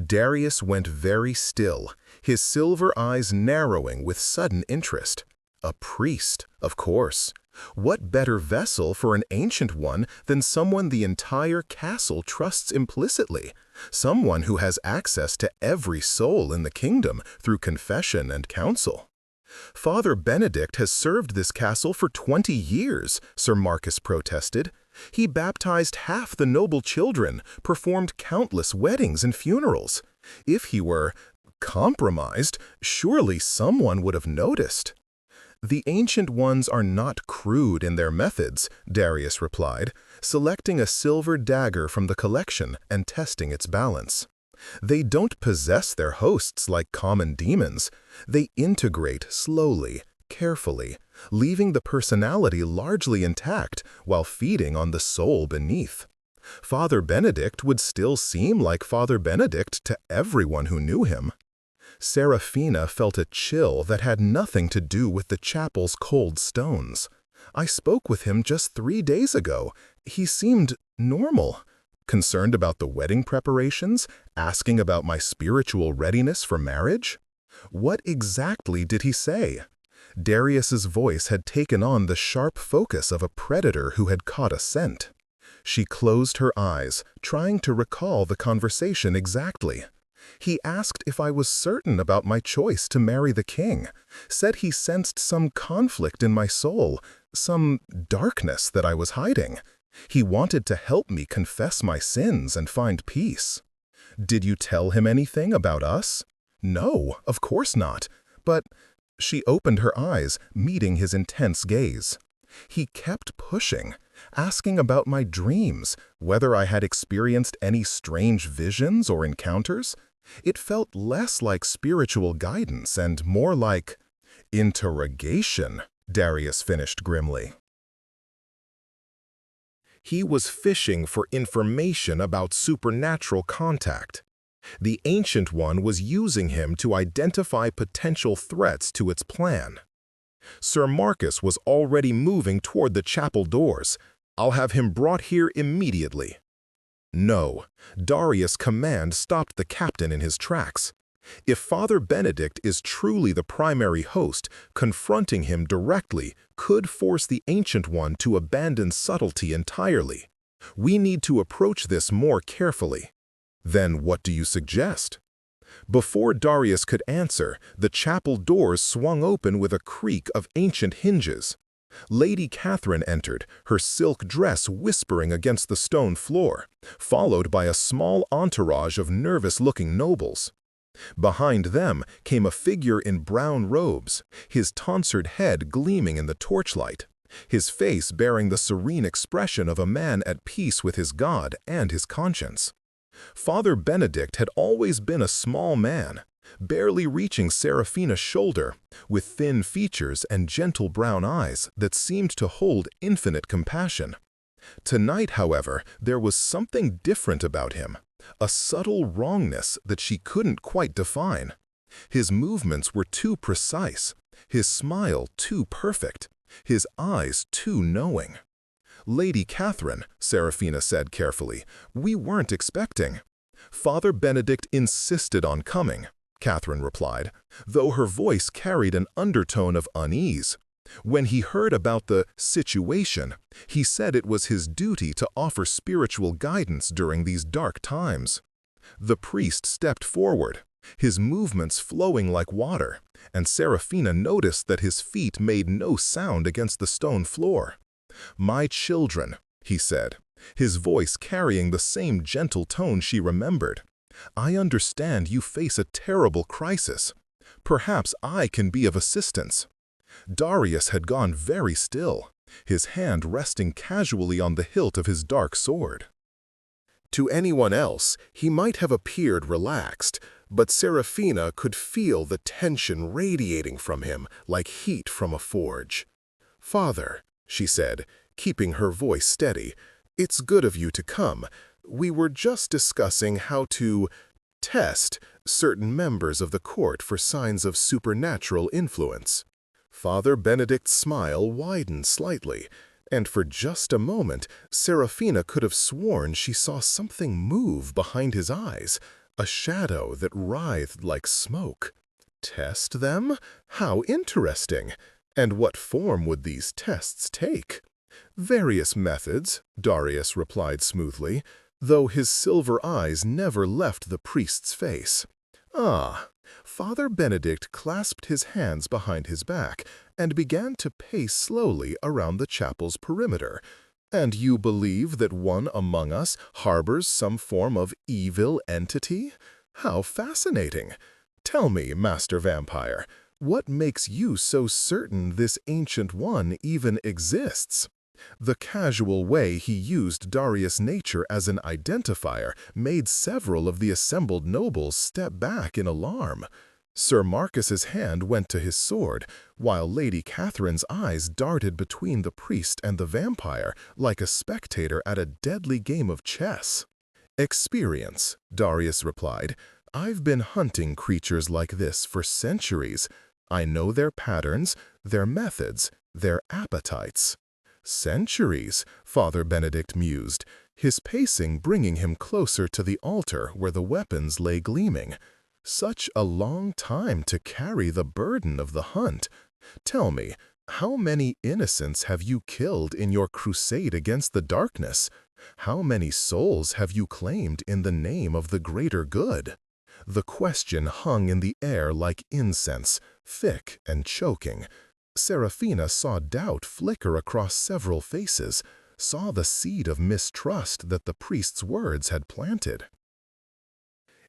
Darius went very still, his silver eyes narrowing with sudden interest. A priest, of course. What better vessel for an Ancient One than someone the entire castle trusts implicitly, someone who has access to every soul in the kingdom through confession and counsel? "Father Benedict has served this castle for 20 years, Sir Marcus protested. He baptized half the noble children, performed countless weddings and funerals. If he were compromised, surely someone would have noticed." The Ancient Ones are not crude in their methods, Darius replied, selecting a silver dagger from the collection and testing its balance. They don't possess their hosts like common demons. They integrate slowly, carefully, leaving the personality largely intact while feeding on the soul beneath. Father Benedict would still seem like Father Benedict to everyone who knew him. Serafina felt a chill that had nothing to do with the chapel's cold stones. I spoke with him just 3 days ago. He seemed normal. Concerned about the wedding preparations, asking about my spiritual readiness for marriage? What exactly did he say? Darius's voice had taken on the sharp focus of a predator who had caught a scent. She closed her eyes, trying to recall the conversation exactly. He asked if I was certain about my choice to marry the king, said he sensed some conflict in my soul, some darkness that I was hiding. He wanted to help me confess my sins and find peace. Did you tell him anything about us? No, of course not. But she opened her eyes, meeting his intense gaze. He kept pushing, asking about my dreams, whether I had experienced any strange visions or encounters. It felt less like spiritual guidance and more like interrogation, Darius finished grimly. He was fishing for information about supernatural contact. The Ancient One was using him to identify potential threats to its plan. Sir Marcus was already moving toward the chapel doors. I'll have him brought here immediately. No, Darius' command stopped the captain in his tracks. If Father Benedict is truly the primary host, confronting him directly could force the Ancient One to abandon subtlety entirely. We need to approach this more carefully. Then what do you suggest? Before Darius could answer, the chapel doors swung open with a creak of ancient hinges. Lady Catherine entered, her silk dress whispering against the stone floor, followed by a small entourage of nervous-looking nobles. Behind them came a figure in brown robes, his tonsured head gleaming in the torchlight, his face bearing the serene expression of a man at peace with his God and his conscience. Father Benedict had always been a small man, barely reaching Serafina's shoulder, with thin features and gentle brown eyes that seemed to hold infinite compassion. Tonight, however, there was something different about him, a subtle wrongness that she couldn't quite define. His movements were too precise, his smile too perfect, his eyes too knowing. Lady Catherine, Serafina said carefully, we weren't expecting. Father Benedict insisted on coming, Catherine replied, though her voice carried an undertone of unease. When he heard about the situation, he said it was his duty to offer spiritual guidance during these dark times. The priest stepped forward, his movements flowing like water, and Serafina noticed that his feet made no sound against the stone floor. "My children," he said, his voice carrying the same gentle tone she remembered, "I understand you face a terrible crisis. Perhaps I can be of assistance." Darius had gone very still, his hand resting casually on the hilt of his dark sword. To anyone else, he might have appeared relaxed, but Serafina could feel the tension radiating from him like heat from a forge. "Father," she said, keeping her voice steady, "it's good of you to come. We were just discussing how to test certain members of the court for signs of supernatural influence." Father Benedict's smile widened slightly, and for just a moment, Serafina could have sworn she saw something move behind his eyes, a shadow that writhed like smoke. Test them? How interesting! And what form would these tests take? "Various methods," Darius replied smoothly, though his silver eyes never left the priest's face. "Ah." Father Benedict clasped his hands behind his back and began to pace slowly around the chapel's perimeter. "And you believe that one among us harbors some form of evil entity? How fascinating! Tell me, Master Vampire, What makes you so certain this Ancient One even exists? The casual way he used Darius' nature as an identifier made several of the assembled nobles step back in alarm. Sir Marcus's hand went to his sword, while Lady Catherine's eyes darted between the priest and the vampire like a spectator at a deadly game of chess. "Experience," Darius replied. "I've been hunting creatures like this for centuries. I know their patterns, their methods, their appetites." "Centuries," Father Benedict mused, his pacing bringing him closer to the altar where the weapons lay gleaming. "Such a long time to carry the burden of the hunt. Tell me, how many innocents have you killed in your crusade against the darkness? How many souls have you claimed in the name of the greater good?" The question hung in the air like incense, thick and choking. Seraphina saw doubt flicker across several faces, saw the seed of mistrust that the priest's words had planted.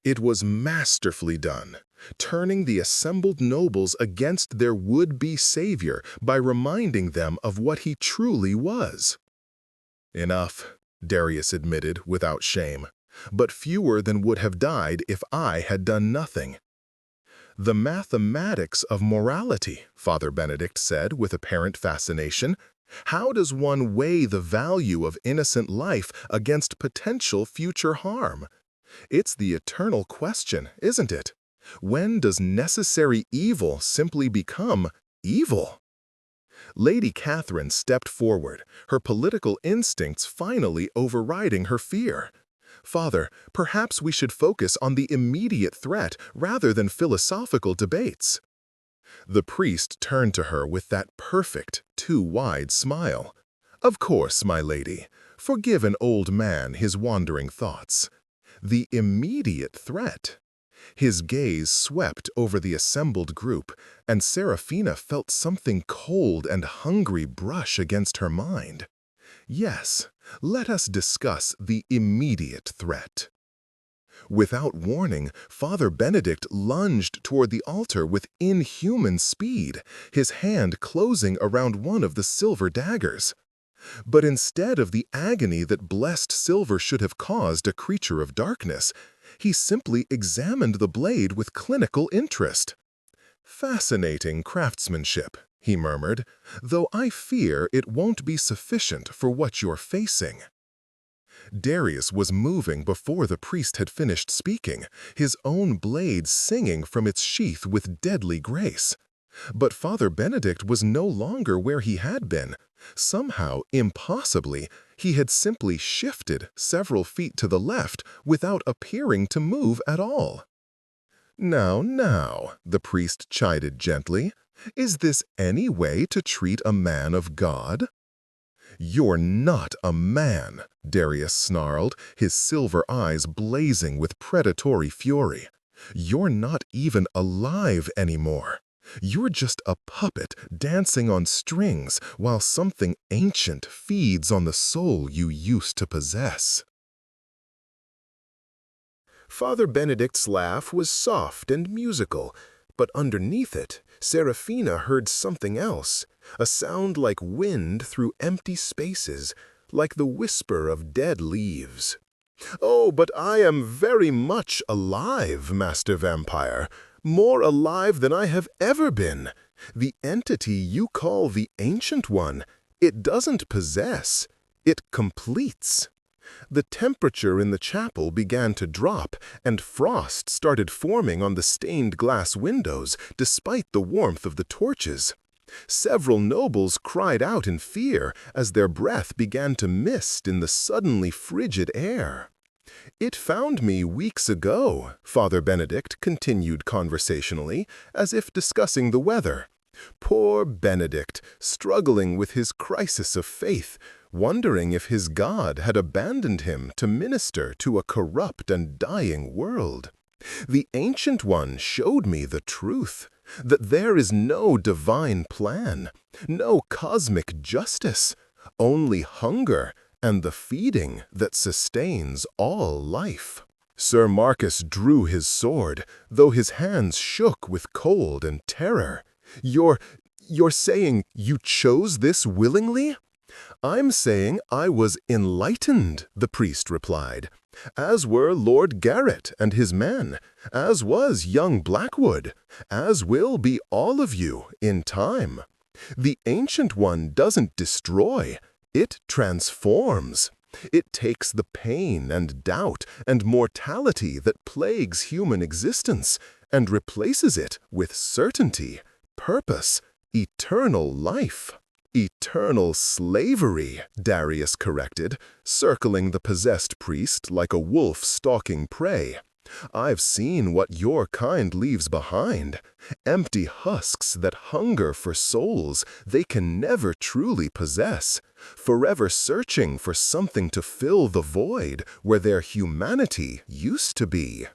It was masterfully done, turning the assembled nobles against their would-be savior by reminding them of what he truly was. "Enough," Darius admitted without shame, "but fewer than would have died if I had done nothing." "The mathematics of morality," Father Benedict said with apparent fascination. "How does one weigh the value of innocent life against potential future harm? It's the eternal question, isn't it? When does necessary evil simply become evil?" Lady Catherine stepped forward, her political instincts finally overriding her fear. "Father, perhaps we should focus on the immediate threat rather than philosophical debates." The priest turned to her with that perfect, too-wide smile. "Of course, my lady. Forgive an old man his wandering thoughts. The immediate threat." His gaze swept over the assembled group, and Seraphina felt something cold and hungry brush against her mind. "Yes, let us discuss the immediate threat." Without warning, Father Benedict lunged toward the altar with inhuman speed, his hand closing around one of the silver daggers. But instead of the agony that blessed silver should have caused a creature of darkness, he simply examined the blade with clinical interest. "Fascinating craftsmanship," he murmured, "though I fear it won't be sufficient for what you're facing." Darius was moving before the priest had finished speaking, his own blade singing from its sheath with deadly grace. But Father Benedict was no longer where he had been. Somehow, impossibly, he had simply shifted several feet to the left without appearing to move at all. Now, the priest chided gently. "Is this any way to treat a man of God?" "You're not a man," Darius snarled, his silver eyes blazing with predatory fury. "You're not even alive anymore. You're just a puppet dancing on strings while something ancient feeds on the soul you used to possess." Father Benedict's laugh was soft and musical, but underneath it, Seraphina heard something else, a sound like wind through empty spaces, like the whisper of dead leaves. "Oh, but I am very much alive, Master Vampire, more alive than I have ever been. The entity you call the Ancient One, it doesn't possess, it completes." The temperature in the chapel began to drop, and frost started forming on the stained glass windows, despite the warmth of the torches. Several nobles cried out in fear as their breath began to mist in the suddenly frigid air. "It found me weeks ago," Father Benedict continued conversationally, as if discussing the weather. "Poor Benedict, struggling with his crisis of faith, wondering if his God had abandoned him to minister to a corrupt and dying world. The Ancient One showed me the truth, that there is no divine plan, no cosmic justice, only hunger and the feeding that sustains all life." Sir Marcus drew his sword, though his hands shook with cold and terror. You're saying you chose this willingly? I'm saying I was enlightened, the priest replied, as were Lord Garrett and his men, as was young Blackwood, as will be all of you in time. The Ancient One doesn't destroy, it transforms. It takes the pain and doubt and mortality that plagues human existence and replaces it with certainty, purpose, eternal life. Eternal slavery, Darius corrected, circling the possessed priest like a wolf stalking prey. I've seen what your kind leaves behind. Empty husks that hunger for souls they can never truly possess, forever searching for something to fill the void where their humanity used to be.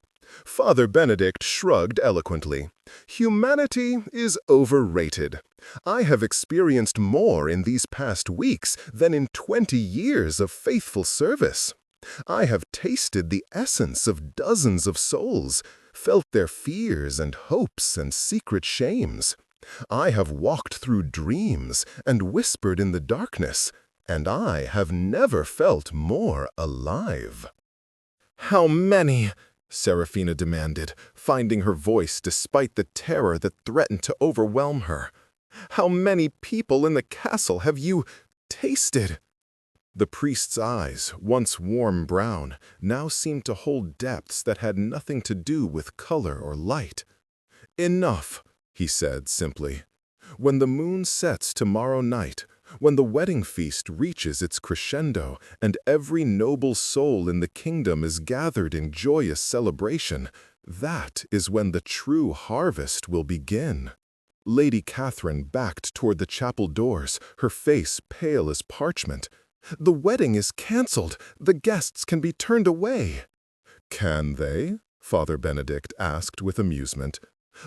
Father Benedict shrugged eloquently. Humanity is overrated. I have experienced more in these past weeks than in 20 years of faithful service. I have tasted the essence of dozens of souls, felt their fears and hopes and secret shames. I have walked through dreams and whispered in the darkness, and I have never felt more alive. How many? Seraphina demanded, finding her voice despite the terror that threatened to overwhelm her. How many people in the castle have you tasted? The priest's eyes, once warm brown, now seemed to hold depths that had nothing to do with color or light. Enough, he said simply. When the moon sets tomorrow night, when the wedding feast reaches its crescendo and every noble soul in the kingdom is gathered in joyous celebration, that is when the true harvest will begin. Lady Catherine backed toward the chapel doors, her face pale as parchment. The wedding is cancelled. The guests can be turned away. Can they? Father Benedict asked with amusement.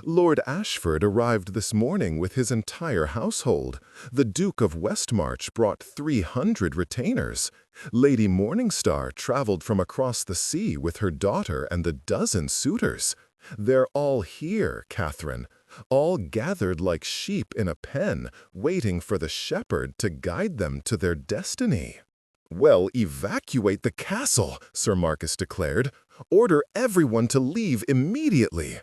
Lord Ashford arrived this morning with his entire household. The Duke of Westmarch brought 300 retainers. Lady Morningstar traveled from across the sea with her daughter and the dozen suitors. They're all here, Catherine, all gathered like sheep in a pen, waiting for the shepherd to guide them to their destiny. Well, evacuate the castle, Sir Marcus declared. Order everyone to leave immediately.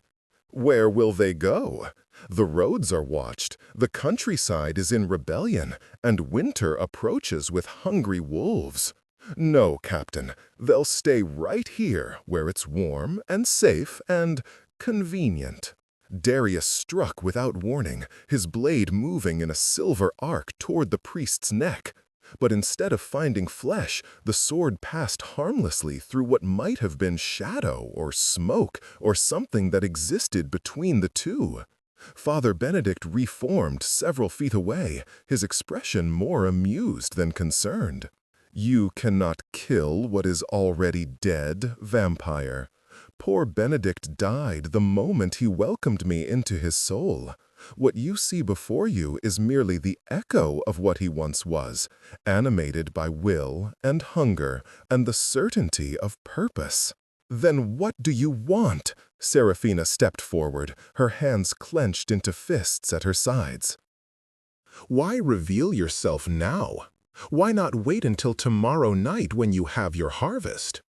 Where will they go? The roads are watched, the countryside is in rebellion, and winter approaches with hungry wolves. No, Captain, they'll stay right here where it's warm and safe and convenient. Darius struck without warning, his blade moving in a silver arc toward the priest's neck. But instead of finding flesh, the sword passed harmlessly through what might have been shadow or smoke or something that existed between the two. Father Benedict reformed several feet away, his expression more amused than concerned. You cannot kill what is already dead, vampire. Poor Benedict died the moment he welcomed me into his soul. What you see before you is merely the echo of what he once was, animated by will and hunger and the certainty of purpose. Then what do you want? Seraphina stepped forward, her hands clenched into fists at her sides. Why reveal yourself now? Why not wait until tomorrow night when you have your harvest?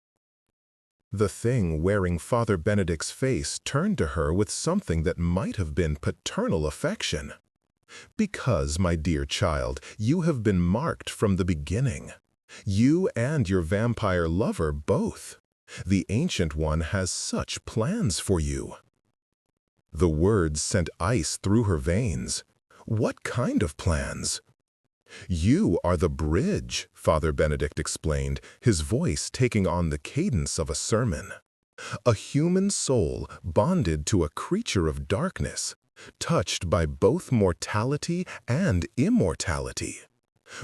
The thing wearing Father Benedict's face turned to her with something that might have been paternal affection. Because, my dear child, you have been marked from the beginning. You and your vampire lover both. The Ancient One has such plans for you. The words sent ice through her veins. What kind of plans? You are the bridge, Father Benedict explained, his voice taking on the cadence of a sermon. A human soul bonded to a creature of darkness, touched by both mortality and immortality.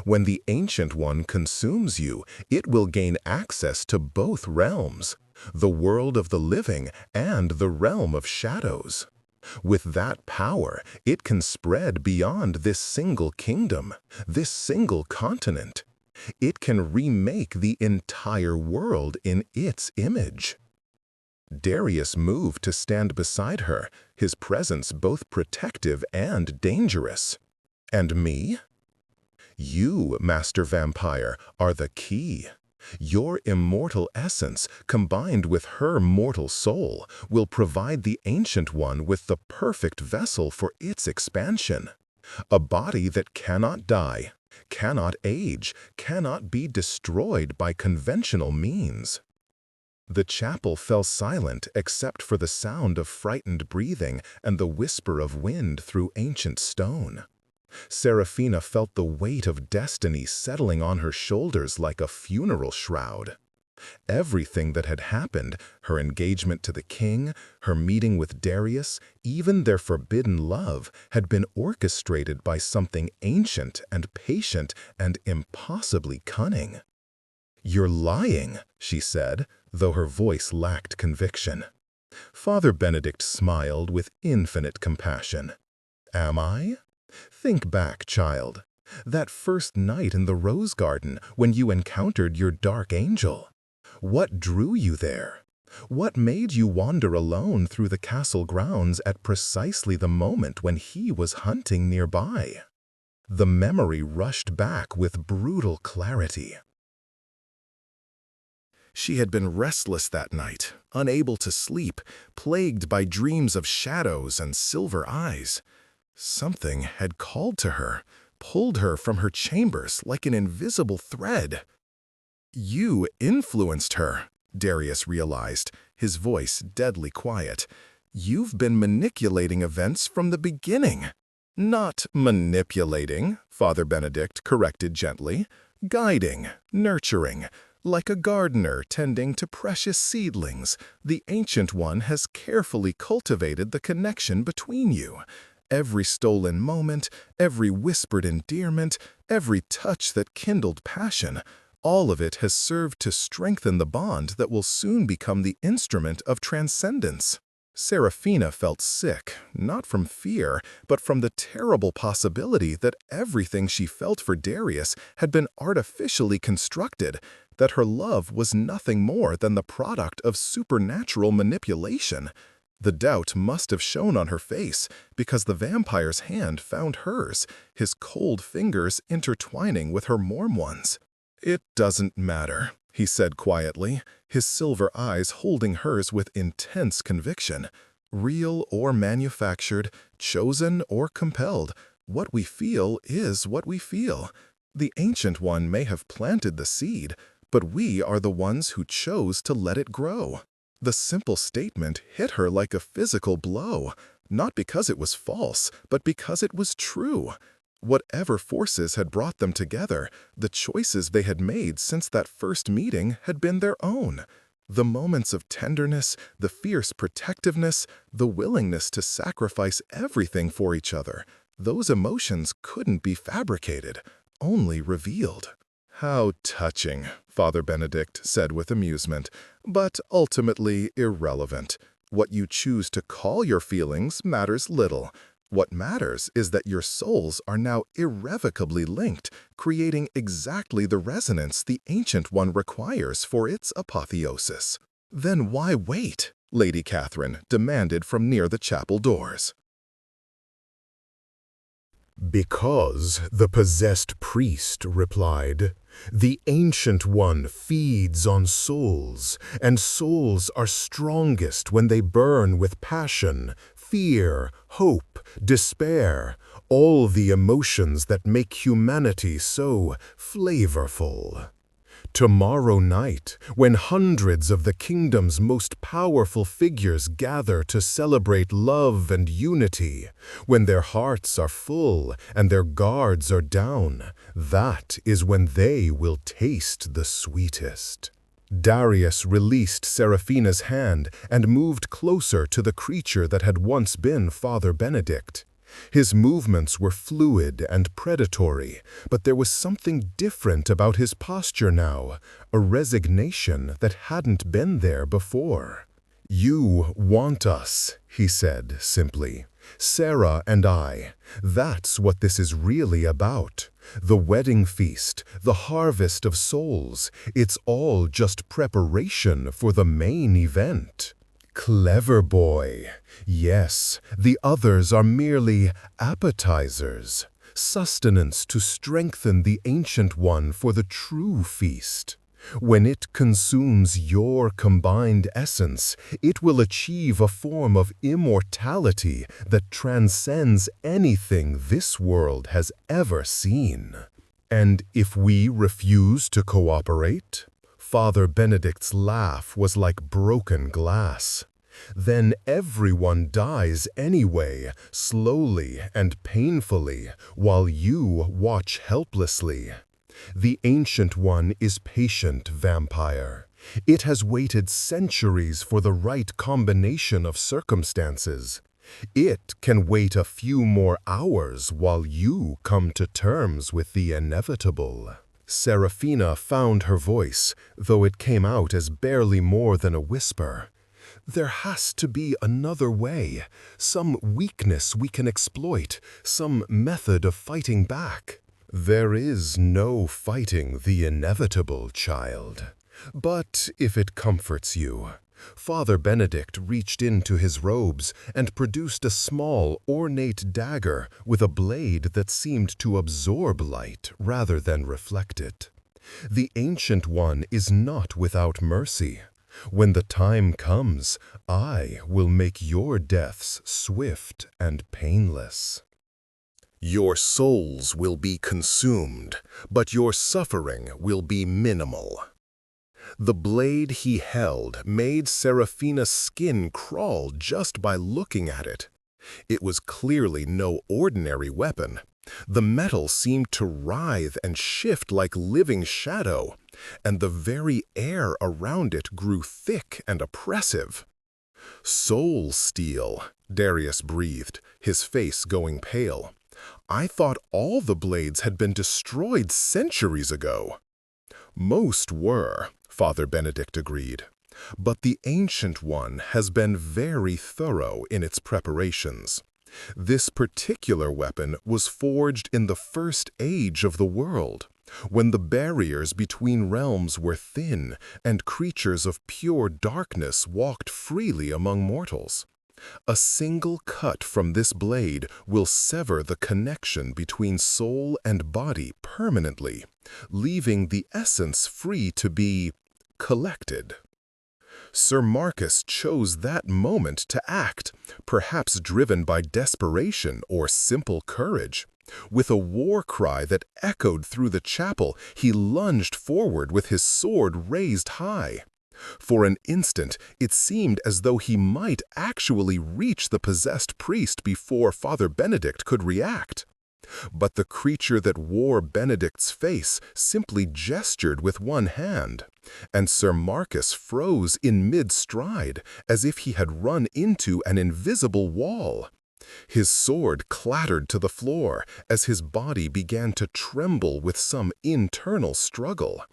When the Ancient One consumes you, it will gain access to both realms, the world of the living and the realm of shadows. With that power, it can spread beyond this single kingdom, this single continent. It can remake the entire world in its image. Darius moved to stand beside her, his presence both protective and dangerous. "And me?" "You, Master Vampire, are the key. Your immortal essence, combined with her mortal soul, will provide the Ancient One with the perfect vessel for its expansion. A body that cannot die, cannot age, cannot be destroyed by conventional means." The chapel fell silent except for the sound of frightened breathing and the whisper of wind through ancient stone. Seraphina felt the weight of destiny settling on her shoulders like a funeral shroud. Everything that had happened, her engagement to the king, her meeting with Darius, even their forbidden love, had been orchestrated by something ancient and patient and impossibly cunning. "You're lying," she said, though her voice lacked conviction. Father Benedict smiled with infinite compassion. "Am I? Think back, child. That first night in the rose garden when you encountered your dark angel. What drew you there? What made you wander alone through the castle grounds at precisely the moment when he was hunting nearby?" The memory rushed back with brutal clarity. She had been restless that night, unable to sleep, plagued by dreams of shadows and silver eyes. Something had called to her, pulled her from her chambers like an invisible thread. "You influenced her," Darius realized, his voice deadly quiet. "You've been manipulating events from the beginning." "Not manipulating," Father Benedict corrected gently. "Guiding, nurturing. Like a gardener tending to precious seedlings, the Ancient One has carefully cultivated the connection between you. Every stolen moment, every whispered endearment, every touch that kindled passion, all of it has served to strengthen the bond that will soon become the instrument of transcendence." Seraphina felt sick, not from fear, but from the terrible possibility that everything she felt for Darius had been artificially constructed, that her love was nothing more than the product of supernatural manipulation. The doubt must have shown on her face, because the vampire's hand found hers, his cold fingers intertwining with her warm ones. "It doesn't matter," he said quietly, his silver eyes holding hers with intense conviction. "Real or manufactured, chosen or compelled, what we feel is what we feel. The Ancient One may have planted the seed, but we are the ones who chose to let it grow." The simple statement hit her like a physical blow, not because it was false, but because it was true. Whatever forces had brought them together, the choices they had made since that first meeting had been their own. The moments of tenderness, the fierce protectiveness, the willingness to sacrifice everything for each other, those emotions couldn't be fabricated, only revealed. "How touching," Father Benedict said with amusement, "but ultimately irrelevant. What you choose to call your feelings matters little. What matters is that your souls are now irrevocably linked, creating exactly the resonance the Ancient One requires for its apotheosis." "Then why wait?" Lady Catherine demanded from near the chapel doors. "Because," the possessed priest replied, "the Ancient One feeds on souls, and souls are strongest when they burn with passion, fear, hope, despair, all the emotions that make humanity so flavorful. Tomorrow night, when hundreds of the kingdom's most powerful figures gather to celebrate love and unity, when their hearts are full and their guards are down, that is when they will taste the sweetest." Darius released Seraphina's hand and moved closer to the creature that had once been Father Benedict. His movements were fluid and predatory, but there was something different about his posture now, a resignation that hadn't been there before. "You want us," he said simply. "Sarah and I. That's what this is really about. The wedding feast, the harvest of souls, it's all just preparation for the main event." Clever boy. Yes, the others are merely appetizers, sustenance to strengthen the Ancient One for the true feast. When it consumes your combined essence, it will achieve a form of immortality that transcends anything this world has ever seen. And if we refuse to cooperate? Father Benedict's laugh was like broken glass. Then everyone dies anyway, slowly and painfully, while you watch helplessly. The Ancient One is patient, vampire. It has waited centuries for the right combination of circumstances. It can wait a few more hours while you come to terms with the inevitable. Serafina found her voice, though it came out as barely more than a whisper. There has to be another way, some weakness we can exploit, some method of fighting back. There is no fighting the inevitable, child. But if it comforts you, Father Benedict reached into his robes and produced a small, ornate dagger with a blade that seemed to absorb light rather than reflect it. The Ancient One is not without mercy. When the time comes, I will make your deaths swift and painless. Your souls will be consumed, but your suffering will be minimal. The blade he held made Serafina's skin crawl just by looking at it. It was clearly no ordinary weapon. The metal seemed to writhe and shift like living shadow, and the very air around it grew thick and oppressive. Soul steel, Darius breathed, his face going pale. I thought all the blades had been destroyed centuries ago. Most were, Father Benedict agreed, but the Ancient One has been very thorough in its preparations. This particular weapon was forged in the first age of the world, when the barriers between realms were thin and creatures of pure darkness walked freely among mortals. A single cut from this blade will sever the connection between soul and body permanently, leaving the essence free to be collected. Sir Marcus chose that moment to act, perhaps driven by desperation or simple courage. With a war cry that echoed through the chapel, he lunged forward with his sword raised high. For an instant, it seemed as though he might actually reach the possessed priest before Father Benedict could react. But the creature that wore Benedict's face simply gestured with one hand, and Sir Marcus froze in mid-stride, as if he had run into an invisible wall. His sword clattered to the floor as his body began to tremble with some internal struggle.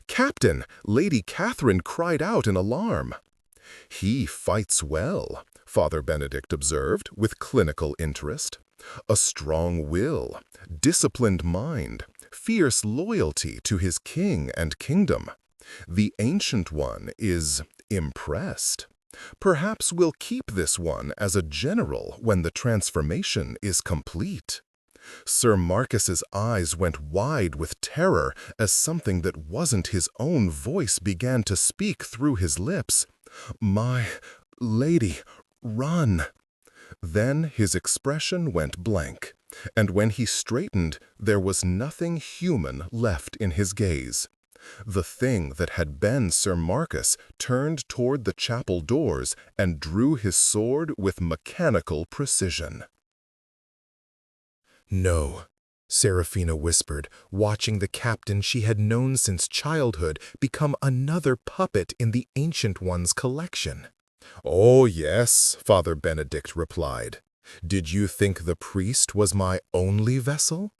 "Captain!" Lady Catherine cried out in alarm. "He fights well," Father Benedict observed with clinical interest. "A strong will, disciplined mind, fierce loyalty to his king and kingdom. The Ancient One is impressed. Perhaps we'll keep this one as a general when the transformation is complete." Sir Marcus's eyes went wide with terror as something that wasn't his own voice began to speak through his lips. "My lady, run!" Then his expression went blank, and when he straightened, there was nothing human left in his gaze. The thing that had been Sir Marcus turned toward the chapel doors and drew his sword with mechanical precision. "No," Serafina whispered, watching the captain she had known since childhood become another puppet in the Ancient One's collection. "Oh, yes," Father Benedict replied. "Did you think the priest was my only vessel?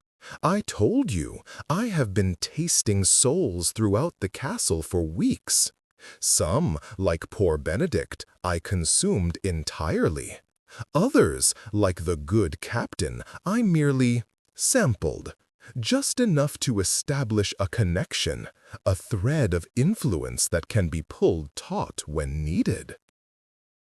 I told you, I have been tasting souls throughout the castle for weeks. Some, like poor Benedict, I consumed entirely. Others, like the good captain, I merely sampled, just enough to establish a connection, a thread of influence that can be pulled taut when needed."